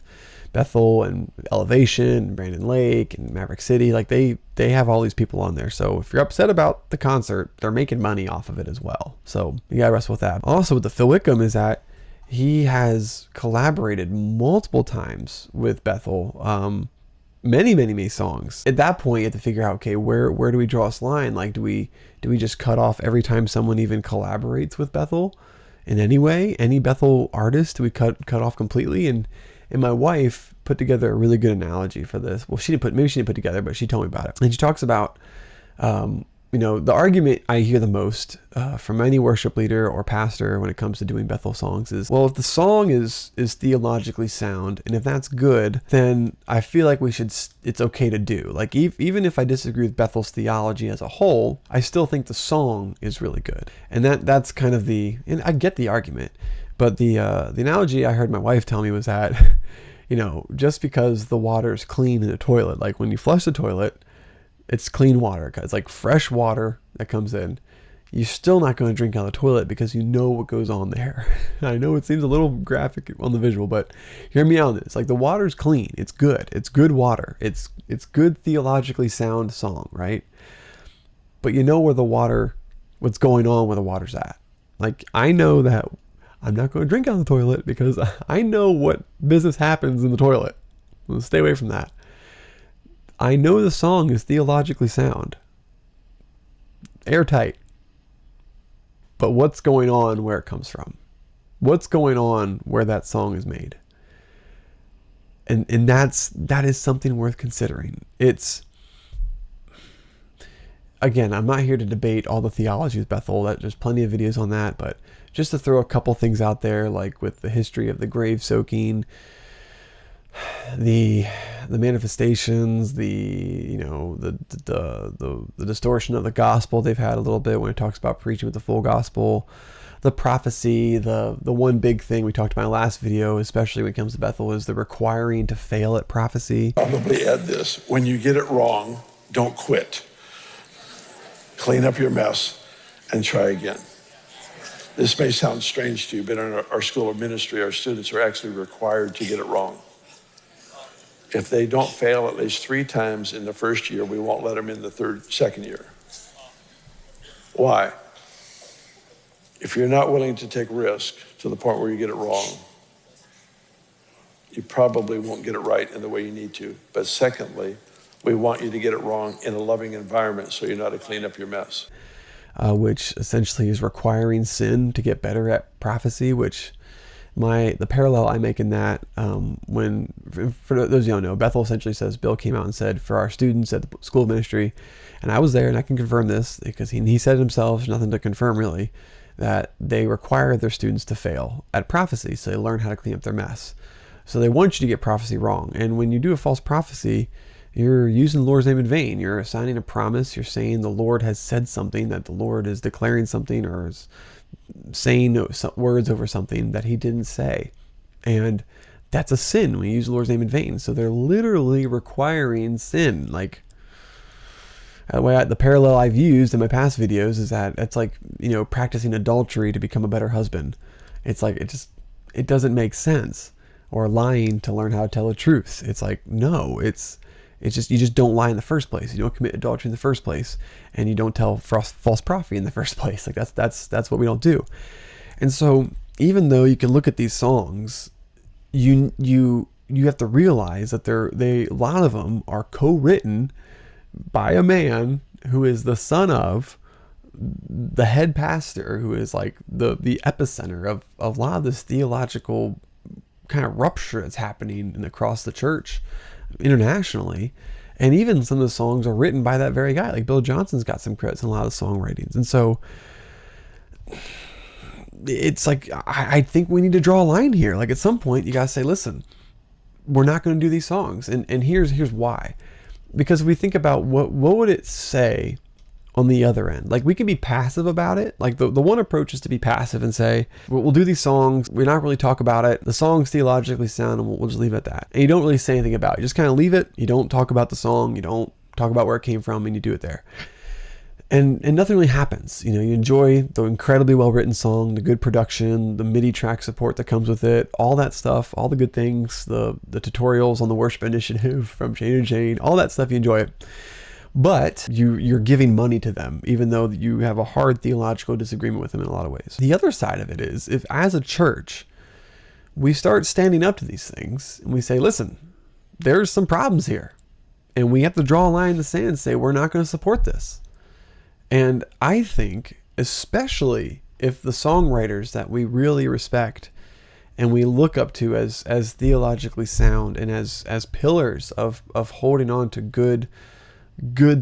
Bethel and Elevation and Brandon Lake and Maverick City. Like they have all these people on there. So if you're upset about the concert, they're making money off of it as well. So you gotta wrestle with that. Also with the Phil Wickham is that he has collaborated multiple times with Bethel. Many songs. At that point, you have to figure out, okay, where do we draw this line? Like, do we just cut off every time someone even collaborates with Bethel in any way? Any Bethel artist, do we cut off completely? And my wife put together a really good analogy for this. Well, maybe she didn't put together, but she told me about it. And she talks about, the argument I hear the most from any worship leader or pastor when it comes to doing Bethel songs is, well, if the song is theologically sound, and if that's good, then I feel like it's okay to do. Like, even if I disagree with Bethel's theology as a whole, I still think the song is really good. And that's kind of and I get the argument, but the analogy I heard my wife tell me was that, just because the water is clean in the toilet, like when you flush the toilet, it's clean water. It's like fresh water that comes in. You're still not going to drink out of the toilet because you know what goes on there. I know it seems a little graphic on the visual, but hear me out on this. Like, the water's clean. It's good. It's good water. It's good theologically sound song, right? But you know what's going on where the water's at. Like, I know that I'm not going to drink out of the toilet because I know what business happens in the toilet. We'll stay away from that. I know the song is theologically sound, airtight, but what's going on where it comes from? What's going on where that song is made? And that is something worth considering. Again, I'm not here to debate all the theology of Bethel. There's plenty of videos on that, but just to throw a couple things out there, like with the history of the grave soaking, the manifestations, the distortion of the gospel they've had a little bit when it talks about preaching with the full gospel. the prophecy, the one big thing we talked about in the last video, especially when it comes to Bethel, is the requiring to fail at prophecy. Probably add this: when you get it wrong, don't quit. Clean up your mess and try again. This may sound strange to you, but in our school of ministry, our students are actually required to get it wrong. If they don't fail at least 3 times in the first year, we won't let them in the second year. Why? If you're not willing to take risk to the point where you get it wrong, you probably won't get it right in the way you need to. But secondly, we want you to get it wrong in a loving environment so you know how to clean up your mess. Which essentially is requiring sin to get better at prophecy, which the parallel I make in that, when, for those of you who don't know, Bethel essentially says, Bill came out and said, for our students at the School of Ministry, and I was there and I can confirm this because he said it himself, there's nothing to confirm really, that they require their students to fail at prophecy so they learn how to clean up their mess. So they want you to get prophecy wrong. And when you do a false prophecy, you're using the Lord's name in vain. You're assigning a promise. You're saying the Lord has said something, that the Lord is declaring something, or is saying words over something that he didn't say. And that's a sin when you use the Lord's name in vain. So they're literally requiring sin. Like, the parallel I've used in my past videos is that it's like, practicing adultery to become a better husband. It's like, it doesn't make sense. Or lying to learn how to tell the truth. It's like, no, it's just, you just don't lie in the first place. You don't commit adultery in the first place, and you don't tell false prophecy in the first place. Like that's what we don't do. And so even though you can look at these songs, you have to realize that a lot of them are co-written by a man who is the son of the head pastor, who is like the epicenter of a lot of this theological kind of rupture that's happening across the church internationally. And even some of the songs are written by that very guy. Like Bill Johnson's got some credits in a lot of the songwritings. And so it's like, I think we need to draw a line here. Like at some point you gotta say, listen, we're not going to do these songs. And here's why. Because if we think about what would it say on the other end? Like we can be passive about it. Like the one approach is to be passive and say, we'll do these songs. We're not really talk about it. The song's theologically sound, and we'll just leave it at that. And you don't really say anything about it. You just kind of leave it. You don't talk about the song. You don't talk about where it came from, and you do it there. And nothing really happens. You enjoy the incredibly well-written song, the good production, the MIDI track support that comes with it, all that stuff, all the good things, the tutorials on the worship initiative from Shane and Shane, all that stuff, you enjoy it. But you're giving money to them, even though you have a hard theological disagreement with them in a lot of ways. The other side of it is, if as a church, we start standing up to these things and we say, listen, there's some problems here. And we have to draw a line in the sand and say, we're not going to support this. And I think, especially if the songwriters that we really respect and we look up to as theologically sound and as pillars of holding on to good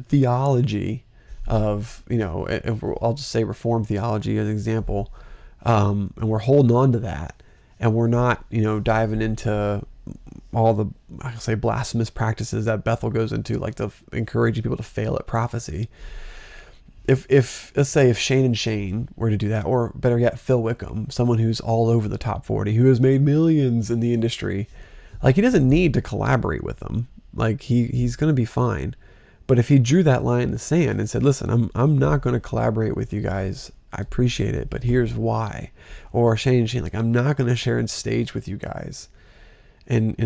theology of, I'll just say Reformed theology as an example, and we're holding on to that, and we're not, diving into all the, I say, blasphemous practices that Bethel goes into, like the encouraging people to fail at prophecy. If let's say if Shane and Shane were to do that, or better yet, Phil Wickham, someone who's all over the top 40, who has made millions in the industry, like he doesn't need to collaborate with them. Like he's going to be fine. But if he drew that line in the sand and said, listen, I'm not going to collaborate with you guys. I appreciate it, but here's why. Or Shane and Shane, like, I'm not going to share in stage with you guys and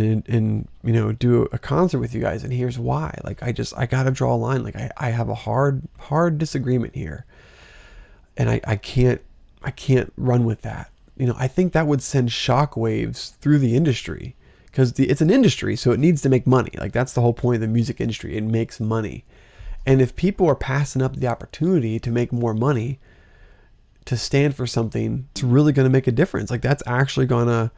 do a concert with you guys. And here's why. Like, I got to draw a line. Like I have a hard disagreement here. And I can't run with that. I think that would send shockwaves through the industry. Because it's an industry, so it needs to make money. Like that's the whole point of the music industry. It makes money. And if people are passing up the opportunity to make more money, to stand for something, it's really going to make a difference. Like that's actually going to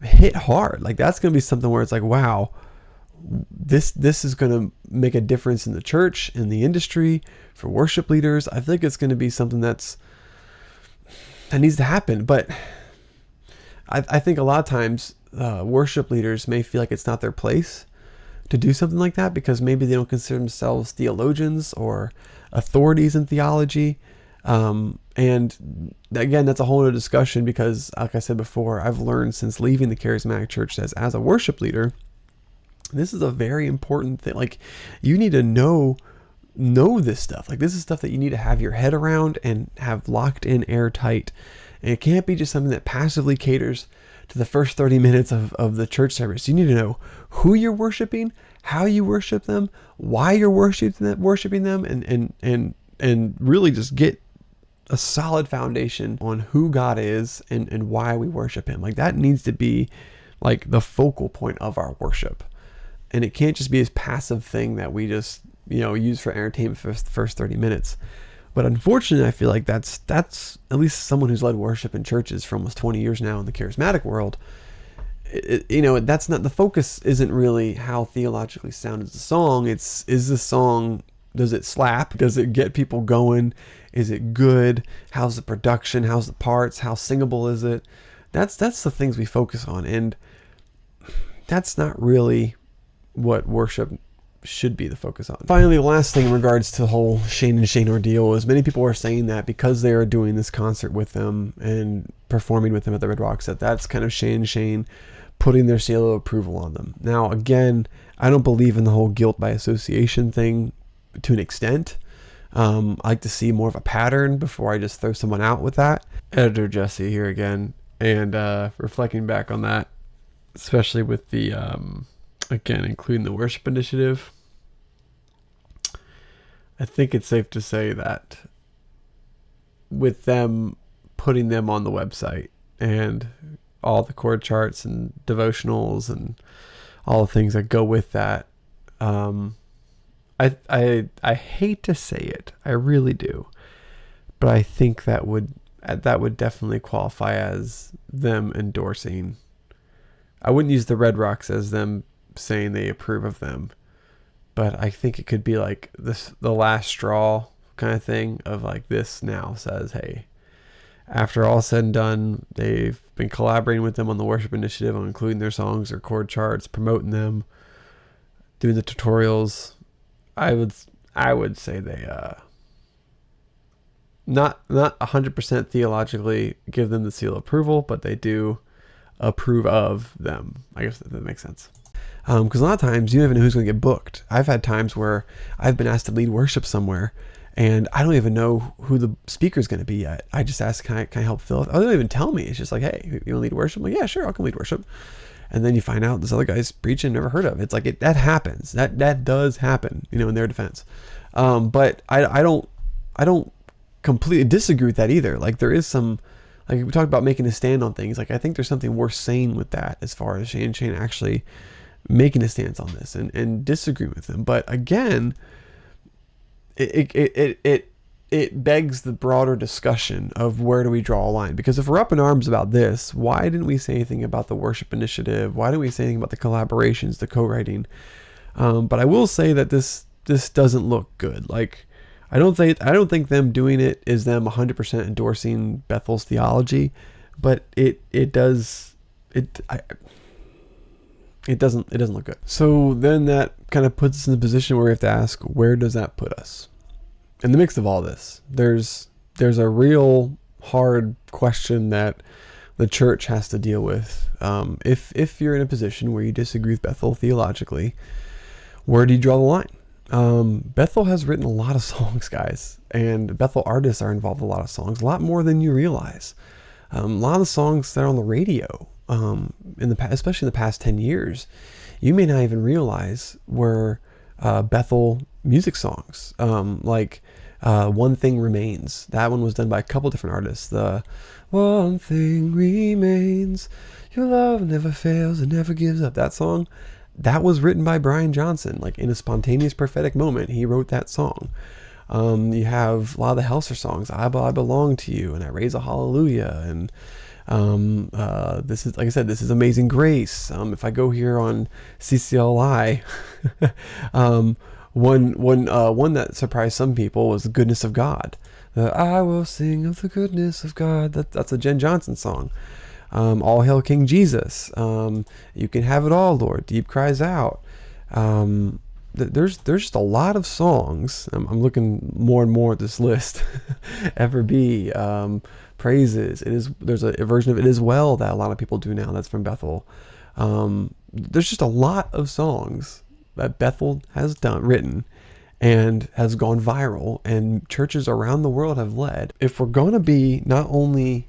hit hard. Like that's going to be something where it's like, wow, this is going to make a difference in the church, in the industry, for worship leaders. I think it's going to be something that needs to happen. But I think a lot of times, worship leaders may feel like it's not their place to do something like that because maybe they don't consider themselves theologians or authorities in theology. And And again, that's a whole other discussion, because like I said before, I've learned since leaving the charismatic church that as a worship leader, this is a very important thing. Like, you need to know this stuff. Like, this is stuff that you need to have your head around and have locked in airtight. And it can't be just something that passively caters to the first 30 minutes of the church service. You need to know who you're worshiping, how you worship them, why you're worshiping them, and really just get a solid foundation on who God is and why we worship him. Like, that needs to be like the focal point of our worship. And it can't just be this passive thing that we just, use for entertainment for the first 30 minutes. But unfortunately, I feel like that's at least someone who's led worship in churches for almost 20 years now in the charismatic world. That's not the focus. Isn't really how theologically sound is the song. Is the song, does it slap? Does it get people going? Is it good? How's the production? How's the parts? How singable is it? That's the things we focus on, and that's not really what worship should be the focus on. Finally, the last thing in regards to the whole Shane and Shane ordeal is many people are saying that because they are doing this concert with them and performing with them at the Red Rocks, that's kind of Shane and Shane putting their seal of approval on them. Now, again, I don't believe in the whole guilt by association thing to an extent. I like to see more of a pattern before I just throw someone out with that. Editor Jesse here again, and reflecting back on that, especially with the again, including the worship initiative, I think it's safe to say that with them putting them on the website and all the chord charts and devotionals and all the things that go with that, I hate to say it, I really do, but I think that would definitely qualify as them endorsing. I wouldn't use the Red Rocks as them saying they approve of them, but I think it could be like this, the last straw kind of thing of like, this now says, hey, after all said and done, they've been collaborating with them on the worship initiative on including their songs, their chord charts, promoting them, doing the tutorials. I would say they not 100% theologically give them the seal of approval, but they do approve of them. I guess that makes sense. Because a lot of times you don't even know who's going to get booked. I've had times where I've been asked to lead worship somewhere, and I don't even know who the speaker is going to be yet. I just ask, can I help fill it? Oh, they don't even tell me. It's just like, hey, you want to lead worship? I'm like, yeah, sure, I'll come lead worship. And then you find out this other guy's preaching, never heard of. It's like, that happens. That does happen, in their defense. But I don't completely disagree with that either. Like, there is some, like we talked about making a stand on things. Like, I think there's something worth saying with that as far as Shane actually making a stance on this and disagreeing with them. But again, it begs the broader discussion of where do we draw a line? Because if we're up in arms about this, why didn't we say anything about the worship initiative? Why didn't we say anything about the collaborations, the co-writing? But I will say that this doesn't look good. Like, I don't think them doing it is them 100% endorsing Bethel's theology, but it doesn't look good. So then that kind of puts us in the position where we have to ask, where does that put us? In the mix of all this, there's a real hard question that the church has to deal with. If you're in a position where you disagree with Bethel theologically, where do you draw the line? Bethel has written a lot of songs, guys, and Bethel artists are involved in a lot of songs, a lot more than you realize. A lot of the songs that are on the radio, especially in the past 10 years, you may not even realize were Bethel music songs. Like One Thing Remains. That one was done by a couple different artists. The One Thing Remains, Your Love Never Fails and Never Gives Up. That song, that was written by Brian Johnson. Like, in a spontaneous prophetic moment, he wrote that song. You have a lot of the Helser songs, I Belong to You, and I Raise a Hallelujah, and this is, like I said, this is Amazing Grace. If I go here on CCLI, one that surprised some people was The Goodness of God. I will sing of the goodness of God. That's a Jen Johnson song. All Hail King Jesus. You Can Have It All, Lord. Deep Cries Out. there's just a lot of songs. I'm looking more and more at this list. Ever Be, Praises. There's a version of It Is Well that a lot of people do now. That's from Bethel. There's just a lot of songs that Bethel has written and has gone viral, and churches around the world have led. If we're going to be not only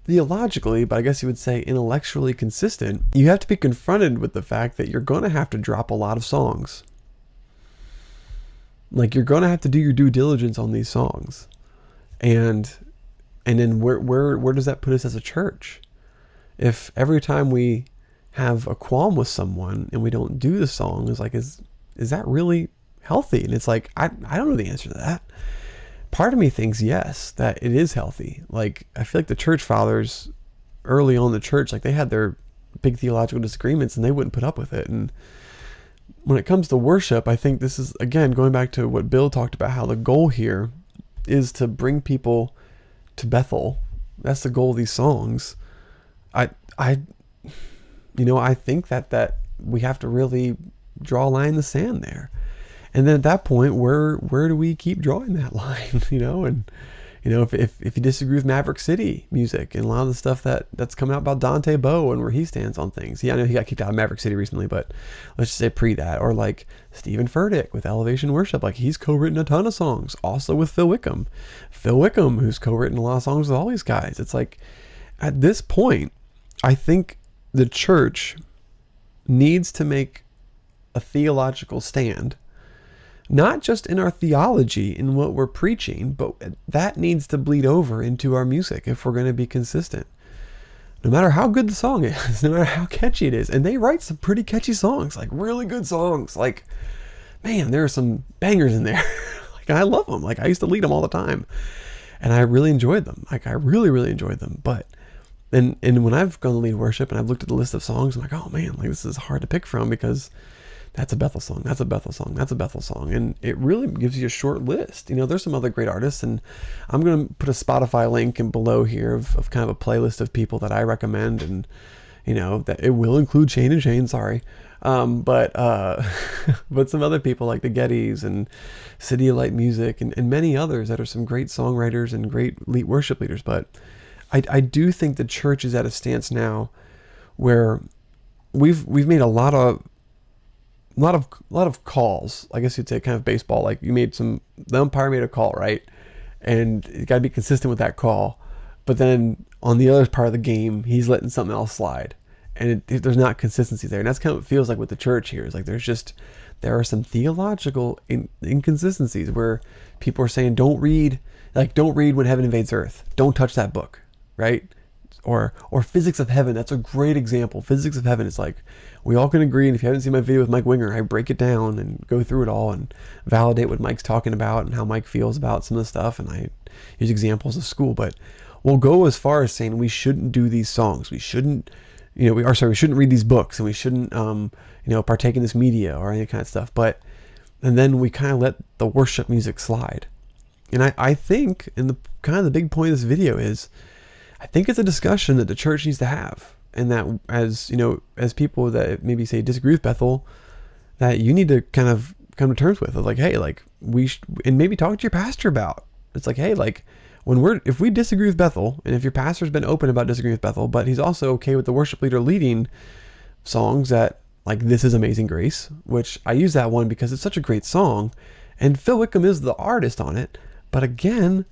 theologically, but I guess you would say intellectually consistent, you have to be confronted with the fact that you're going to have to drop a lot of songs. Like, you're going to have to do your due diligence on these songs. And then where does that put us as a church? If every time we have a qualm with someone and we don't do the song, it's like, is that really healthy? And it's like, I don't know the answer to that. Part of me thinks yes, that it is healthy. Like, I feel like the church fathers early on in the church, like, they had their big theological disagreements and they wouldn't put up with it. And when it comes to worship, I think this is, again, going back to what Bill talked about, how the goal here is to bring people to Bethel. That's the goal of these songs. I think that we have to really draw a line in the sand there. And then at that point, where do we keep drawing that line? If you disagree with Maverick City music and a lot of the stuff that's coming out about Dante Bowe and where he stands on things. Yeah, I know he got kicked out of Maverick City recently, but let's just say pre that. Or like Stephen Furtick with Elevation Worship, like he's co-written a ton of songs, also with Phil Wickham. Phil Wickham, who's co-written a lot of songs with all these guys. It's like, at this point, I think the church needs to make a theological stand, not just in our theology, in what we're preaching, but that needs to bleed over into our music if we're going to be consistent. No matter how good the song is, no matter how catchy it is. And they write some pretty catchy songs, like really good songs. Like, man, there are some bangers in there. Like, I love them. Like, I used to lead them all the time. And I really enjoyed them. Like, I really, really enjoyed them. But, and when I've gone to lead worship and I've looked at the list of songs, I'm like, oh man, like this is hard to pick from because that's a Bethel song, that's a Bethel song, that's a Bethel song. And it really gives you a short list. There's some other great artists, and I'm going to put a Spotify link in below here of kind of a playlist of people that I recommend. And, that it will include Shane and Shane, sorry. But some other people like the Gettys and City of Light Music and many others that are some great songwriters and great lead worship leaders. But I do think the church is at a stance now where we've made a lot of calls. I guess you'd say kind of baseball. Like the umpire made a call, right? And you got to be consistent with that call. But then on the other part of the game, he's letting something else slide. And there's not consistency there. And that's kind of what it feels like with the church here. Is like there are some theological inconsistencies where people are saying, don't read When Heaven Invades Earth. Don't touch that book, right? Or Physics of Heaven. That's a great example. Physics of Heaven is like, we all can agree, and if you haven't seen my video with Mike Winger, I break it down and go through it all and validate what Mike's talking about and how Mike feels about some of the stuff, and I use examples of school. But we'll go as far as saying we shouldn't do these songs. We shouldn't, we shouldn't read these books, and we shouldn't, partake in this media or any kind of stuff. And then we kind of let the worship music slide. And I think, and the big point of this video is, I think it's a discussion that the church needs to have. And that as people that maybe say disagree with Bethel, that you need to kind of come to terms with. Like, hey, like and maybe talk to your pastor about. It's like, hey, like if we disagree with Bethel, and if your pastor's been open about disagreeing with Bethel, but he's also okay with the worship leader leading songs that, like, This Is Amazing Grace, which I use that one because it's such a great song, and Phil Wickham is the artist on it. But again,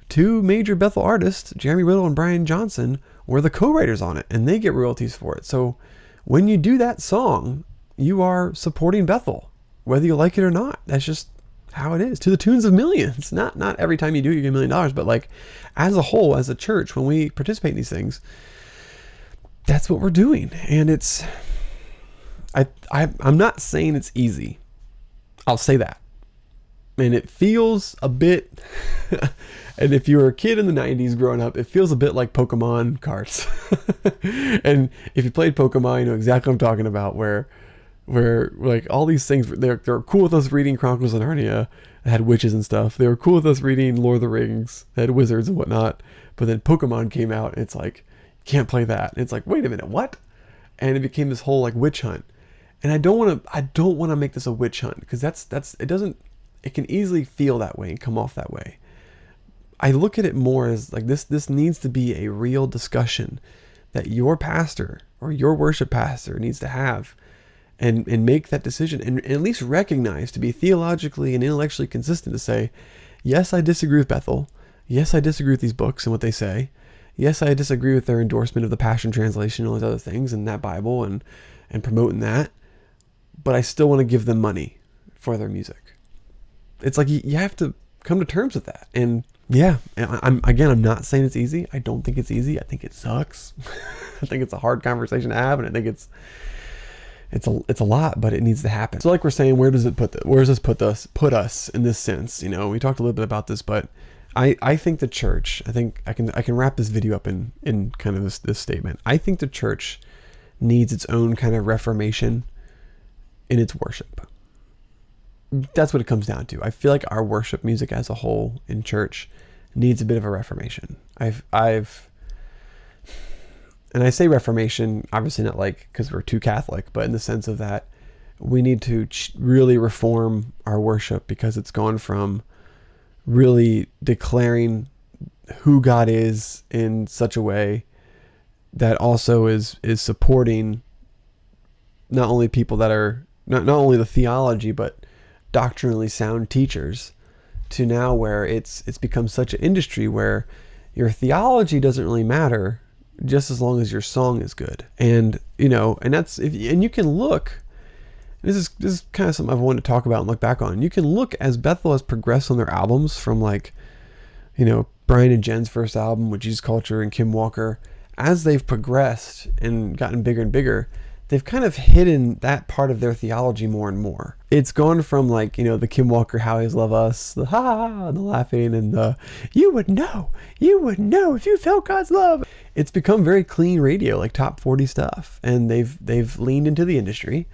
two major Bethel artists, Jeremy Riddle and Brian Johnson, were the co-writers on it, and they get royalties for it. So when you do that song, you are supporting Bethel, whether you like it or not. That's just how it is, to the tunes of millions. Not every time you do it, you get $1 million, but like as a whole, as a church, when we participate in these things, that's what we're doing. And I'm not saying it's easy. I'll say that. And it feels a bit, and if you were a kid in the 90s growing up, it feels a bit like Pokemon cards. And if you played Pokemon, you know exactly what I'm talking about, where like all these things, they're cool with us reading Chronicles of Narnia, that had witches and stuff. They were cool with us reading Lord of the Rings, that had wizards and whatnot. But then Pokemon came out, and it's like, you can't play that. And it's like, wait a minute, what? And it became this whole like witch hunt. And I don't want to make this a witch hunt, because it can easily feel that way and come off that way. I look at it more as like this needs to be a real discussion that your pastor or your worship pastor needs to have, and make that decision, and at least recognize, to be theologically and intellectually consistent, to say, yes, I disagree with Bethel. Yes, I disagree with these books and what they say. Yes, I disagree with their endorsement of the Passion Translation and all these other things and that Bible and promoting that. But I still want to give them money for their music. It's like you have to come to terms with that. And yeah, I'm not saying it's easy. I don't think it's easy. I think it sucks. I think it's a hard conversation to have, and I think it's a lot, but it needs to happen. So like we're saying, where does this put us in this sense? You know, we talked a little bit about this, but I think the church, I can wrap this video up in kind of this statement. I think the church needs its own kind of reformation in its worship. That's what it comes down to. I feel like our worship music as a whole in church needs a bit of a reformation. And I say reformation, obviously not like because we're too Catholic, but in the sense of that we need to really reform our worship, because it's gone from really declaring who God is in such a way that also is supporting not only people that are not only the theology, but doctrinally sound teachers, to now where it's become such an industry where your theology doesn't really matter just as long as your song is good. And and that's and you can look, this is kind of something I've wanted to talk about and look back on. You can look as Bethel has progressed on their albums, from like Brian and Jen's first album with Jesus Culture and Kim Walker. As they've progressed and gotten bigger and bigger, they've kind of hidden that part of their theology more and more. It's gone from like, the Kim Walker, How He's Love Us, the ha ha ha, the laughing, and the you would know if you felt God's love. It's become very clean radio, like top 40 stuff. And they've leaned into the industry,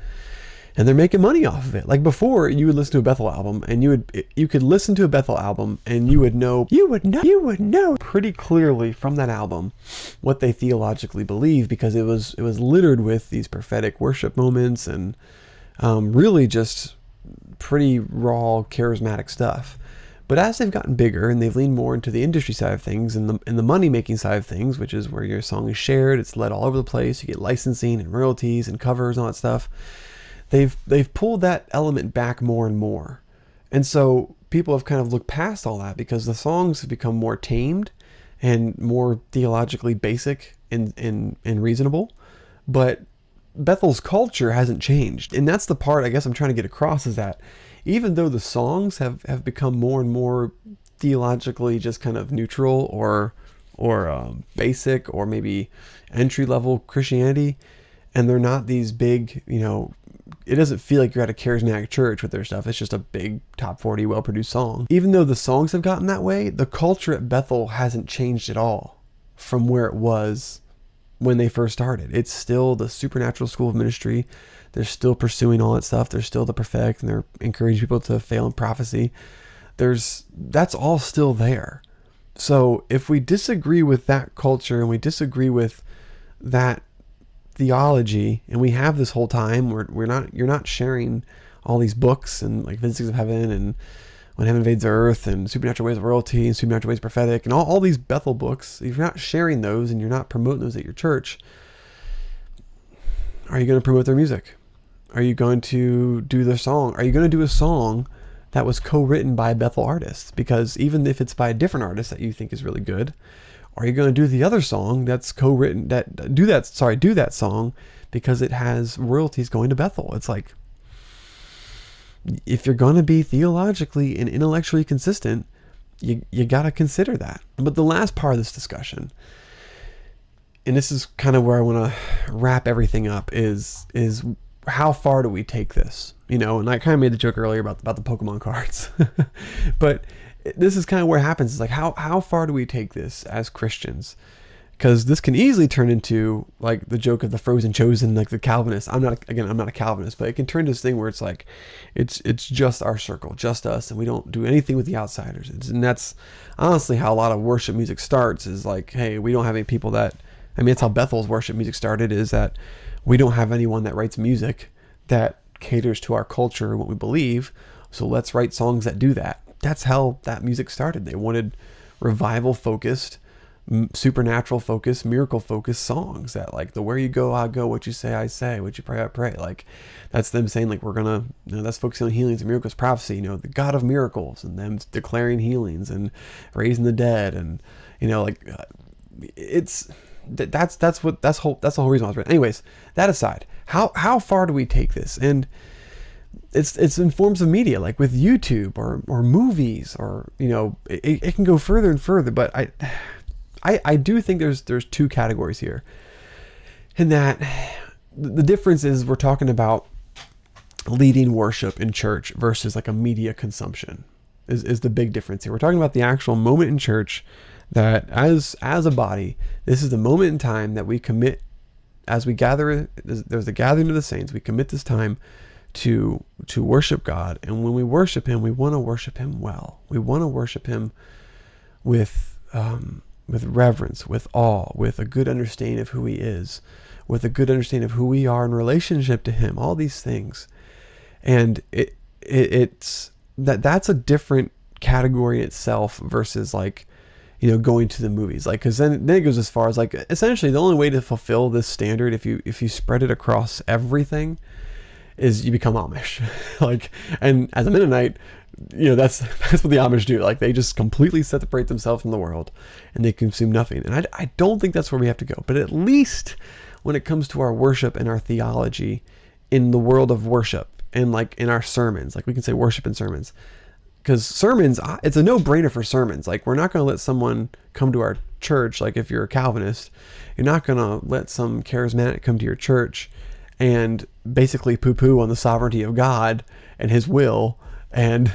and they're making money off of it. Like before, you would listen to a Bethel album, and you could listen to a Bethel album, and you would know pretty clearly from that album what they theologically believe, because it was littered with these prophetic worship moments and really just pretty raw, charismatic stuff. But as they've gotten bigger and they've leaned more into the industry side of things and the money making side of things, which is where your song is shared, it's led all over the place, you get licensing and royalties and covers and all that stuff. They've pulled that element back more and more. And so people have kind of looked past all that, because the songs have become more tamed and more theologically basic and reasonable. But Bethel's culture hasn't changed. And that's the part I guess I'm trying to get across, is that even though the songs have become more and more theologically just kind of neutral or basic, or maybe entry-level Christianity, and they're not these big, it doesn't feel like you're at a charismatic church with their stuff. It's just a big top 40 well-produced song. Even though the songs have gotten that way, the culture at Bethel hasn't changed at all from where it was when they first started. It's still the supernatural school of ministry. They're still pursuing all that stuff. They're still the prophetic, and they're encouraging people to fail in prophecy. That's all still there. So if we disagree with that culture and we disagree with that theology, and we have this whole time, you're not sharing all these books and like Physics of Heaven and When Heaven Invades Earth and Supernatural Ways of Royalty and Supernatural Ways of Prophetic and all these Bethel books, if you're not sharing those and you're not promoting those at your church, are you going to promote their music? Are you going to do their song? Are you going to do a song that was co-written by Bethel artists? Because even if it's by a different artist that you think is really good, are you going to do the other song that's co-written, do that song because it has royalties going to Bethel? It's like, if you're going to be theologically and intellectually consistent, you got to consider that. But the last part of this discussion, and this is kind of where I want to wrap everything up, is how far do we take this? And I kind of made the joke earlier about the Pokemon cards, but this is kind of where it happens. It's like, how far do we take this as Christians? Because this can easily turn into like the joke of the frozen chosen, like the Calvinists. I'm not a Calvinist, but it can turn into this thing where it's like, it's just our circle, just us, and we don't do anything with the outsiders. And that's honestly how a lot of worship music starts, is like, hey, we don't have any people that, that's how Bethel's worship music started, is that we don't have anyone that writes music that caters to our culture and what we believe. So let's write songs that do that. That's how that music started. They wanted revival focused, supernatural focused, miracle focused songs that like the where you go, I go, what you say, I say, what you pray, I pray. Like that's them saying like we're gonna, that's focusing on healings and miracles, prophecy, the God of miracles, and them declaring healings and raising the dead, and like it's that's the whole reason I was written. Anyways, that aside, how far do we take this? And it's in forms of media, like with YouTube or movies, or it can go further and further. But I do think there's two categories here, and that the difference is we're talking about leading worship in church versus like a media consumption is the big difference here. We're talking about the actual moment in church that as a body, this is the moment in time that we commit as we gather. There's the gathering of the saints. We commit this time to worship God, and when we worship Him, we want to worship Him well. We want to worship Him with reverence, with awe, with a good understanding of who He is, with a good understanding of who we are in relationship to Him. All these things, and that's a different category in itself versus like going to the movies, like, because then it goes as far as like essentially the only way to fulfill this standard, if you spread it across everything, is you become Amish. Like, and as a Mennonite, that's what the Amish do. Like, they just completely separate themselves from the world and they consume nothing. And I don't think that's where we have to go. But at least when it comes to our worship and our theology in the world of worship, and like in our sermons, like we can say worship in sermons, because sermons, it's a no-brainer for sermons. Like, we're not going to let someone come to our church. Like, if you're a Calvinist, you're not going to let some charismatic come to your church and basically poo-poo on the sovereignty of God and His will, and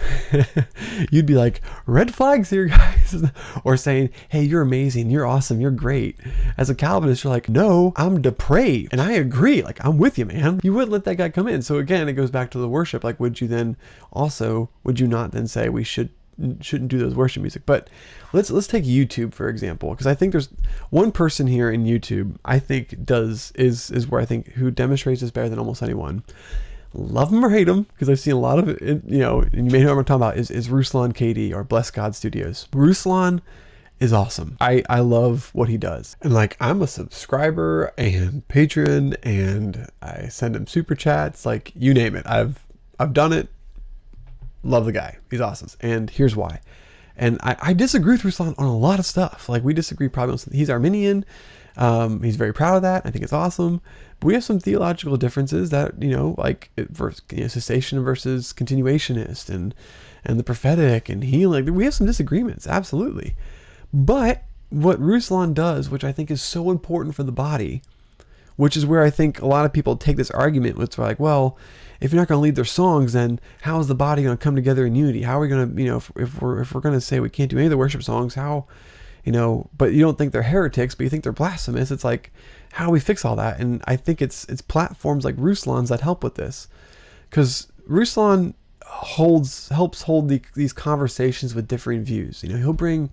you'd be like, red flags here, guys, or saying, hey, you're amazing, you're awesome, you're great. As a Calvinist, you're like, no, I'm depraved, and I agree, like, I'm with you, man. You wouldn't let that guy come in. So again, it goes back to the worship. Like, would you not then say we shouldn't do those worship music? But let's take YouTube for example, because I think there's one person here in YouTube I think is where I think who demonstrates this better than almost anyone. Love him or hate him, because I've seen a lot of it, and you may know what I'm talking about, is Ruslan KD, or Bless God Studios. Ruslan is awesome. I love what he does, and like, I'm a subscriber and patron, and I send him super chats, like, you name it, I've done it. Love the guy. He's awesome. And here's why. And I disagree with Ruslan on a lot of stuff. Like, we disagree probably on something. He's Arminian. He's very proud of that. I think it's awesome. But we have some theological differences that, like cessation versus continuationist, and the prophetic and healing. We have some disagreements. Absolutely. But what Ruslan does, which I think is so important for the body, which is where I think a lot of people take this argument, which are like, well, if you're not going to lead their songs, then how is the body going to come together in unity? How are we going to, if we're going to say we can't do any of the worship songs, how, but you don't think they're heretics, but you think they're blasphemous. It's like, how do we fix all that? And I think it's platforms like Ruslan's that help with this, because Ruslan helps hold these conversations with differing views. He'll bring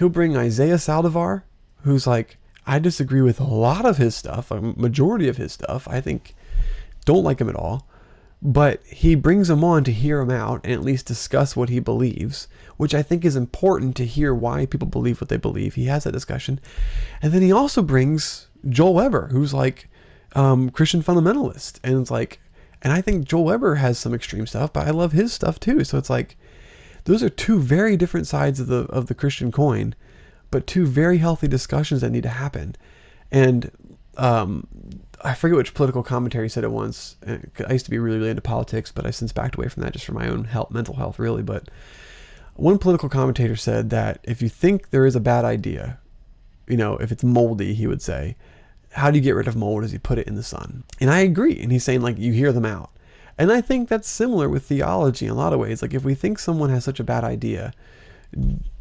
Isaiah Saldivar, who's like, I disagree with a lot of his stuff, a majority of his stuff. I think don't like him at all. But he brings him on to hear him out and at least discuss what he believes, which I think is important to hear why people believe what they believe. He has that discussion. And then he also brings Joel Weber, who's like Christian fundamentalist. And it's like, and I think Joel Weber has some extreme stuff, but I love his stuff too. So it's like, those are two very different sides of the Christian coin, but two very healthy discussions that need to happen. And I forget which political commentary said it once. I used to be really, really into politics, but I've since backed away from that just for my own mental health, really. But one political commentator said that if you think there is a bad idea, if it's moldy, he would say, how do you get rid of mold? As you put it in the sun. And I agree. And he's saying, like, you hear them out. And I think that's similar with theology in a lot of ways. Like, if we think someone has such a bad idea,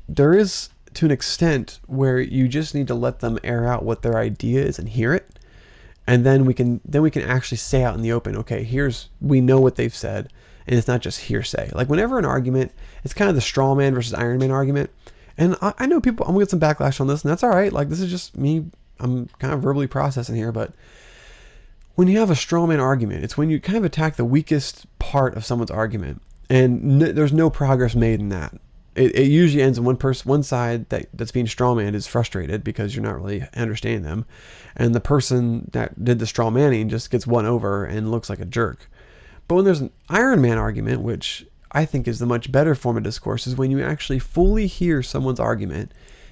there is, to an extent, where you just need to let them air out what their idea is and hear it. And then we can actually say out in the open, okay, we know what they've said, and it's not just hearsay. Like, whenever an argument, it's kind of the straw man versus Iron Man argument. And I know people, I'm gonna get some backlash on this, and that's all right. Like, this is just me. I'm kind of verbally processing here, but when you have a straw man argument, it's when you kind of attack the weakest part of someone's argument, and there's no progress made in that. It usually ends in one side that's being straw manned is frustrated because you're not really understanding them, and the person that did the straw manning just gets won over and looks like a jerk. But when there's an Iron Man argument, which I think is the much better form of discourse, is when you actually fully hear someone's argument,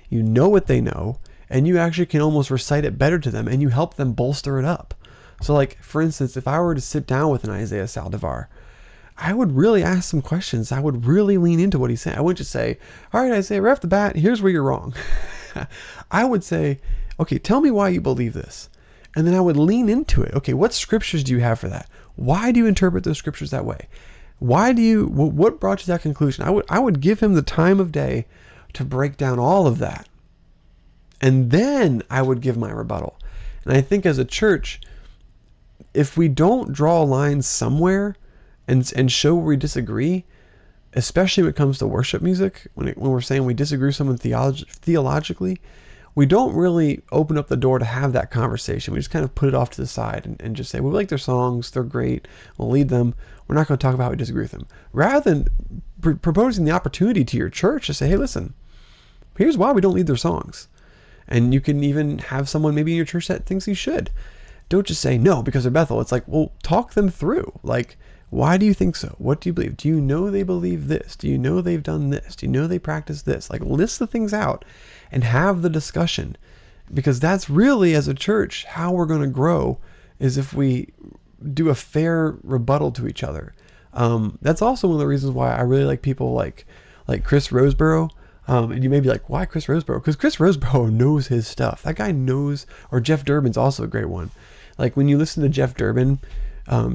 you know what they know, and you actually can almost recite it better to them, and you help them bolster it up. So like, for instance, if I were to sit down with an Isaiah Saldivar, I would really ask some questions. I would really lean into what he's saying. I wouldn't just say, all right, Isaiah, right off the bat, here's where you're wrong. I would say, okay, tell me why you believe this. And then I would lean into it. Okay, what scriptures do you have for that? Why do you interpret those scriptures that way? What brought you to that conclusion? I would give him the time of day to break down all of that. And then I would give my rebuttal. And I think as a church, if we don't draw lines somewhere and show where we disagree, especially when it comes to worship music, when we're saying we disagree with someone theologically, we don't really open up the door to have that conversation. We just kind of put it off to the side and just say, we like their songs, they're great, we'll lead them. We're not going to talk about how we disagree with them. Rather than proposing the opportunity to your church to say, hey, listen, here's why we don't lead their songs. And you can even have someone maybe in your church that thinks you should. Don't just say no because they're Bethel. It's like, well, talk them through. Like, why do you think so? What do you believe? Do you know they believe this? Do you know they've done this? Do you know they practice this? Like, list the things out and have the discussion, because that's really, as a church, how we're going to grow, is if we do a fair rebuttal to each other. That's also one of the reasons why I really like people like Chris Roseborough. And you may be like, why Chris Roseborough? Because Chris Roseborough knows his stuff. That guy knows. Or Jeff Durbin's also a great one. Like, when you listen to Jeff Durbin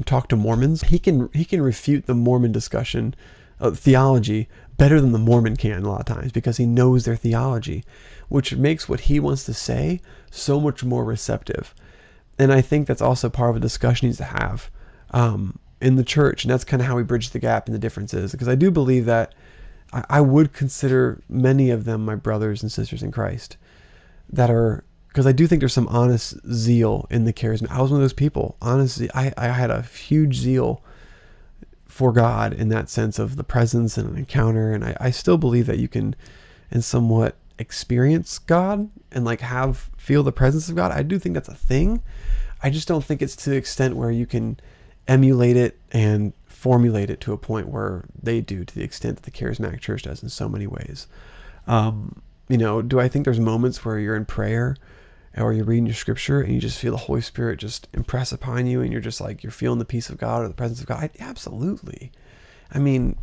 talk to Mormons, he can refute the Mormon discussion theology better than the Mormon can a lot of times, because he knows their theology, which makes what he wants to say so much more receptive. And I think that's also part of a discussion he needs to have in the church. And that's kind of how we bridge the gap in the differences, because I do believe that I would consider many of them my brothers and sisters in Christ, that are, because I do think there's some honest zeal in the charisma. I was one of those people. Honestly, I had a huge zeal for God in that sense of the presence and an encounter. And I still believe that you can, in somewhat, experience God and like feel the presence of God. I do think that's a thing. I just don't think it's to the extent where you can emulate it and formulate it to a point where they do, to the extent that the charismatic church does in so many ways. Do I think there's moments where you're in prayer or you're reading your scripture and you just feel the Holy Spirit just impress upon you, and you're just like, you're feeling the peace of God or the presence of God? Absolutely. I mean,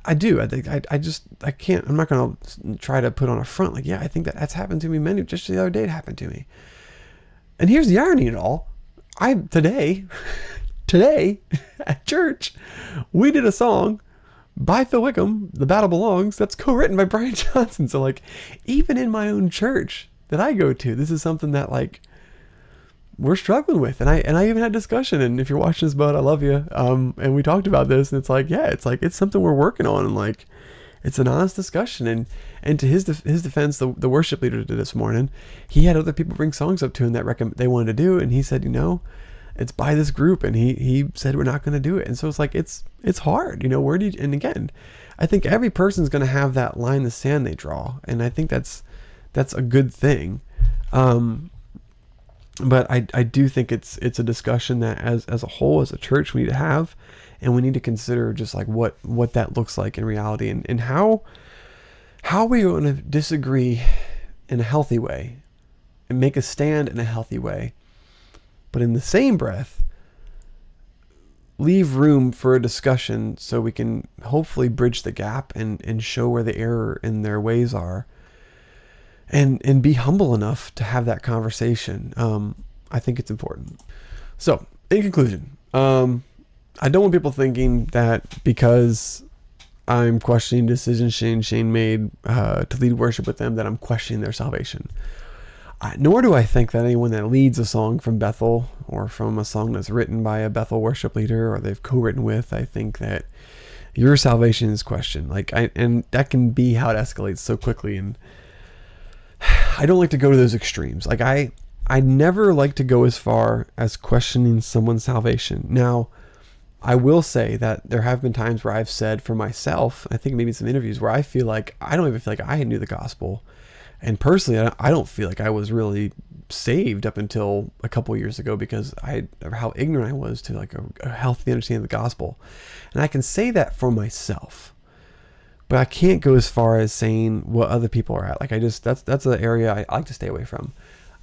I do. I think I can't, I'm not going to try to put on a front. Like, yeah, I think that's happened to me just the other day it happened to me. And here's the irony in it all. Today at church, we did a song by Phil Wickham, The Battle Belongs, that's co-written by Brian Johnson. So like, even in my own church that I go to, this is something that like we're struggling with. And I even had discussion, and if you're watching this, bud, I love you. And we talked about this, and it's like, yeah, it's something we're working on, and like, it's an honest discussion. And to his defense, the worship leader did this morning, he had other people bring songs up to him that they wanted to do, and he said, it's by this group, and he said we're not going to do it. And so it's like, it's hard, where do you, and again, I think every person's going to have that line in the sand they draw, and I think that's a good thing. But I do think it's a discussion that as a whole, as a church, we need to have, and we need to consider just like what that looks like in reality, and how we going to disagree in a healthy way and make a stand in a healthy way, but in the same breath leave room for a discussion so we can hopefully bridge the gap and show where the error in their ways are, and be humble enough to have that conversation. I think it's important. So in conclusion, I don't want people thinking that because I'm questioning decisions Shane made to lead worship with them, that I'm questioning their salvation. Nor do I think that anyone that leads a song from Bethel, or from a song that's written by a Bethel worship leader, or they've co-written with, I think that your salvation is questioned. And that can be how it escalates so quickly. And I don't like to go to those extremes. Like I I never like to go as far as questioning someone's salvation. Now, I will say that there have been times where I've said for myself, I think maybe some interviews, where I feel like I don't even feel like I knew the gospel. And personally, I don't feel like I was really saved up until a couple years ago, because how ignorant I was to like a healthy understanding of the gospel. And I can say that for myself, but I can't go as far as saying what other people are at. Like that's an area I like to stay away from.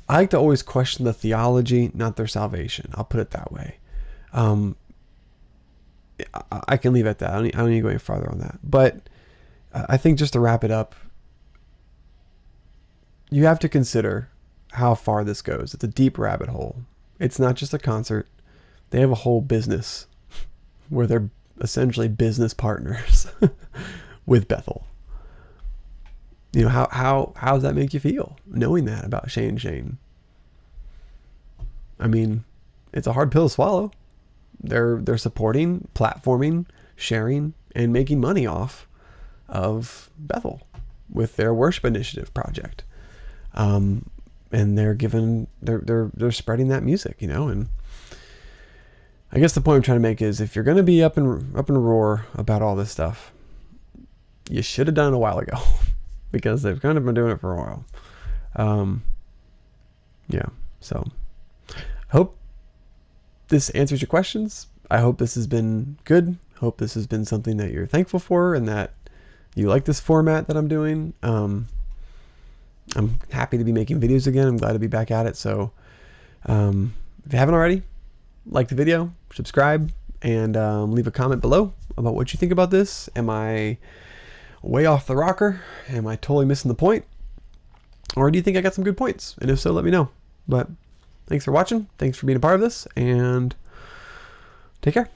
I like to always question the theology, not their salvation. I'll put it that way. I can leave it at that. I don't need to go any farther on that. But I think just to wrap it up, you have to consider how far this goes. It's a deep rabbit hole. It's not just a concert. They have a whole business where they're essentially business partners with Bethel. You know, how does that make you feel, knowing that about Shane? I mean, it's a hard pill to swallow. They're supporting, platforming, sharing, and making money off of Bethel with their worship initiative project. And they're spreading that music, you know. And I guess the point I'm trying to make is, if you're going to be up and roar about all this stuff, you should have done it a while ago, because they've kind of been doing it for a while. Yeah. So I hope this answers your questions. I hope this has been good. Hope this has been something that you're thankful for, and that you like this format that I'm doing. I'm happy to be making videos again. I'm glad to be back at it. So if you haven't already, like the video, subscribe, and leave a comment below about what you think about this. Am I way off the rocker? Am I totally missing the point? Or do you think I got some good points? And if so, let me know. But thanks for watching. Thanks for being a part of this, and take care.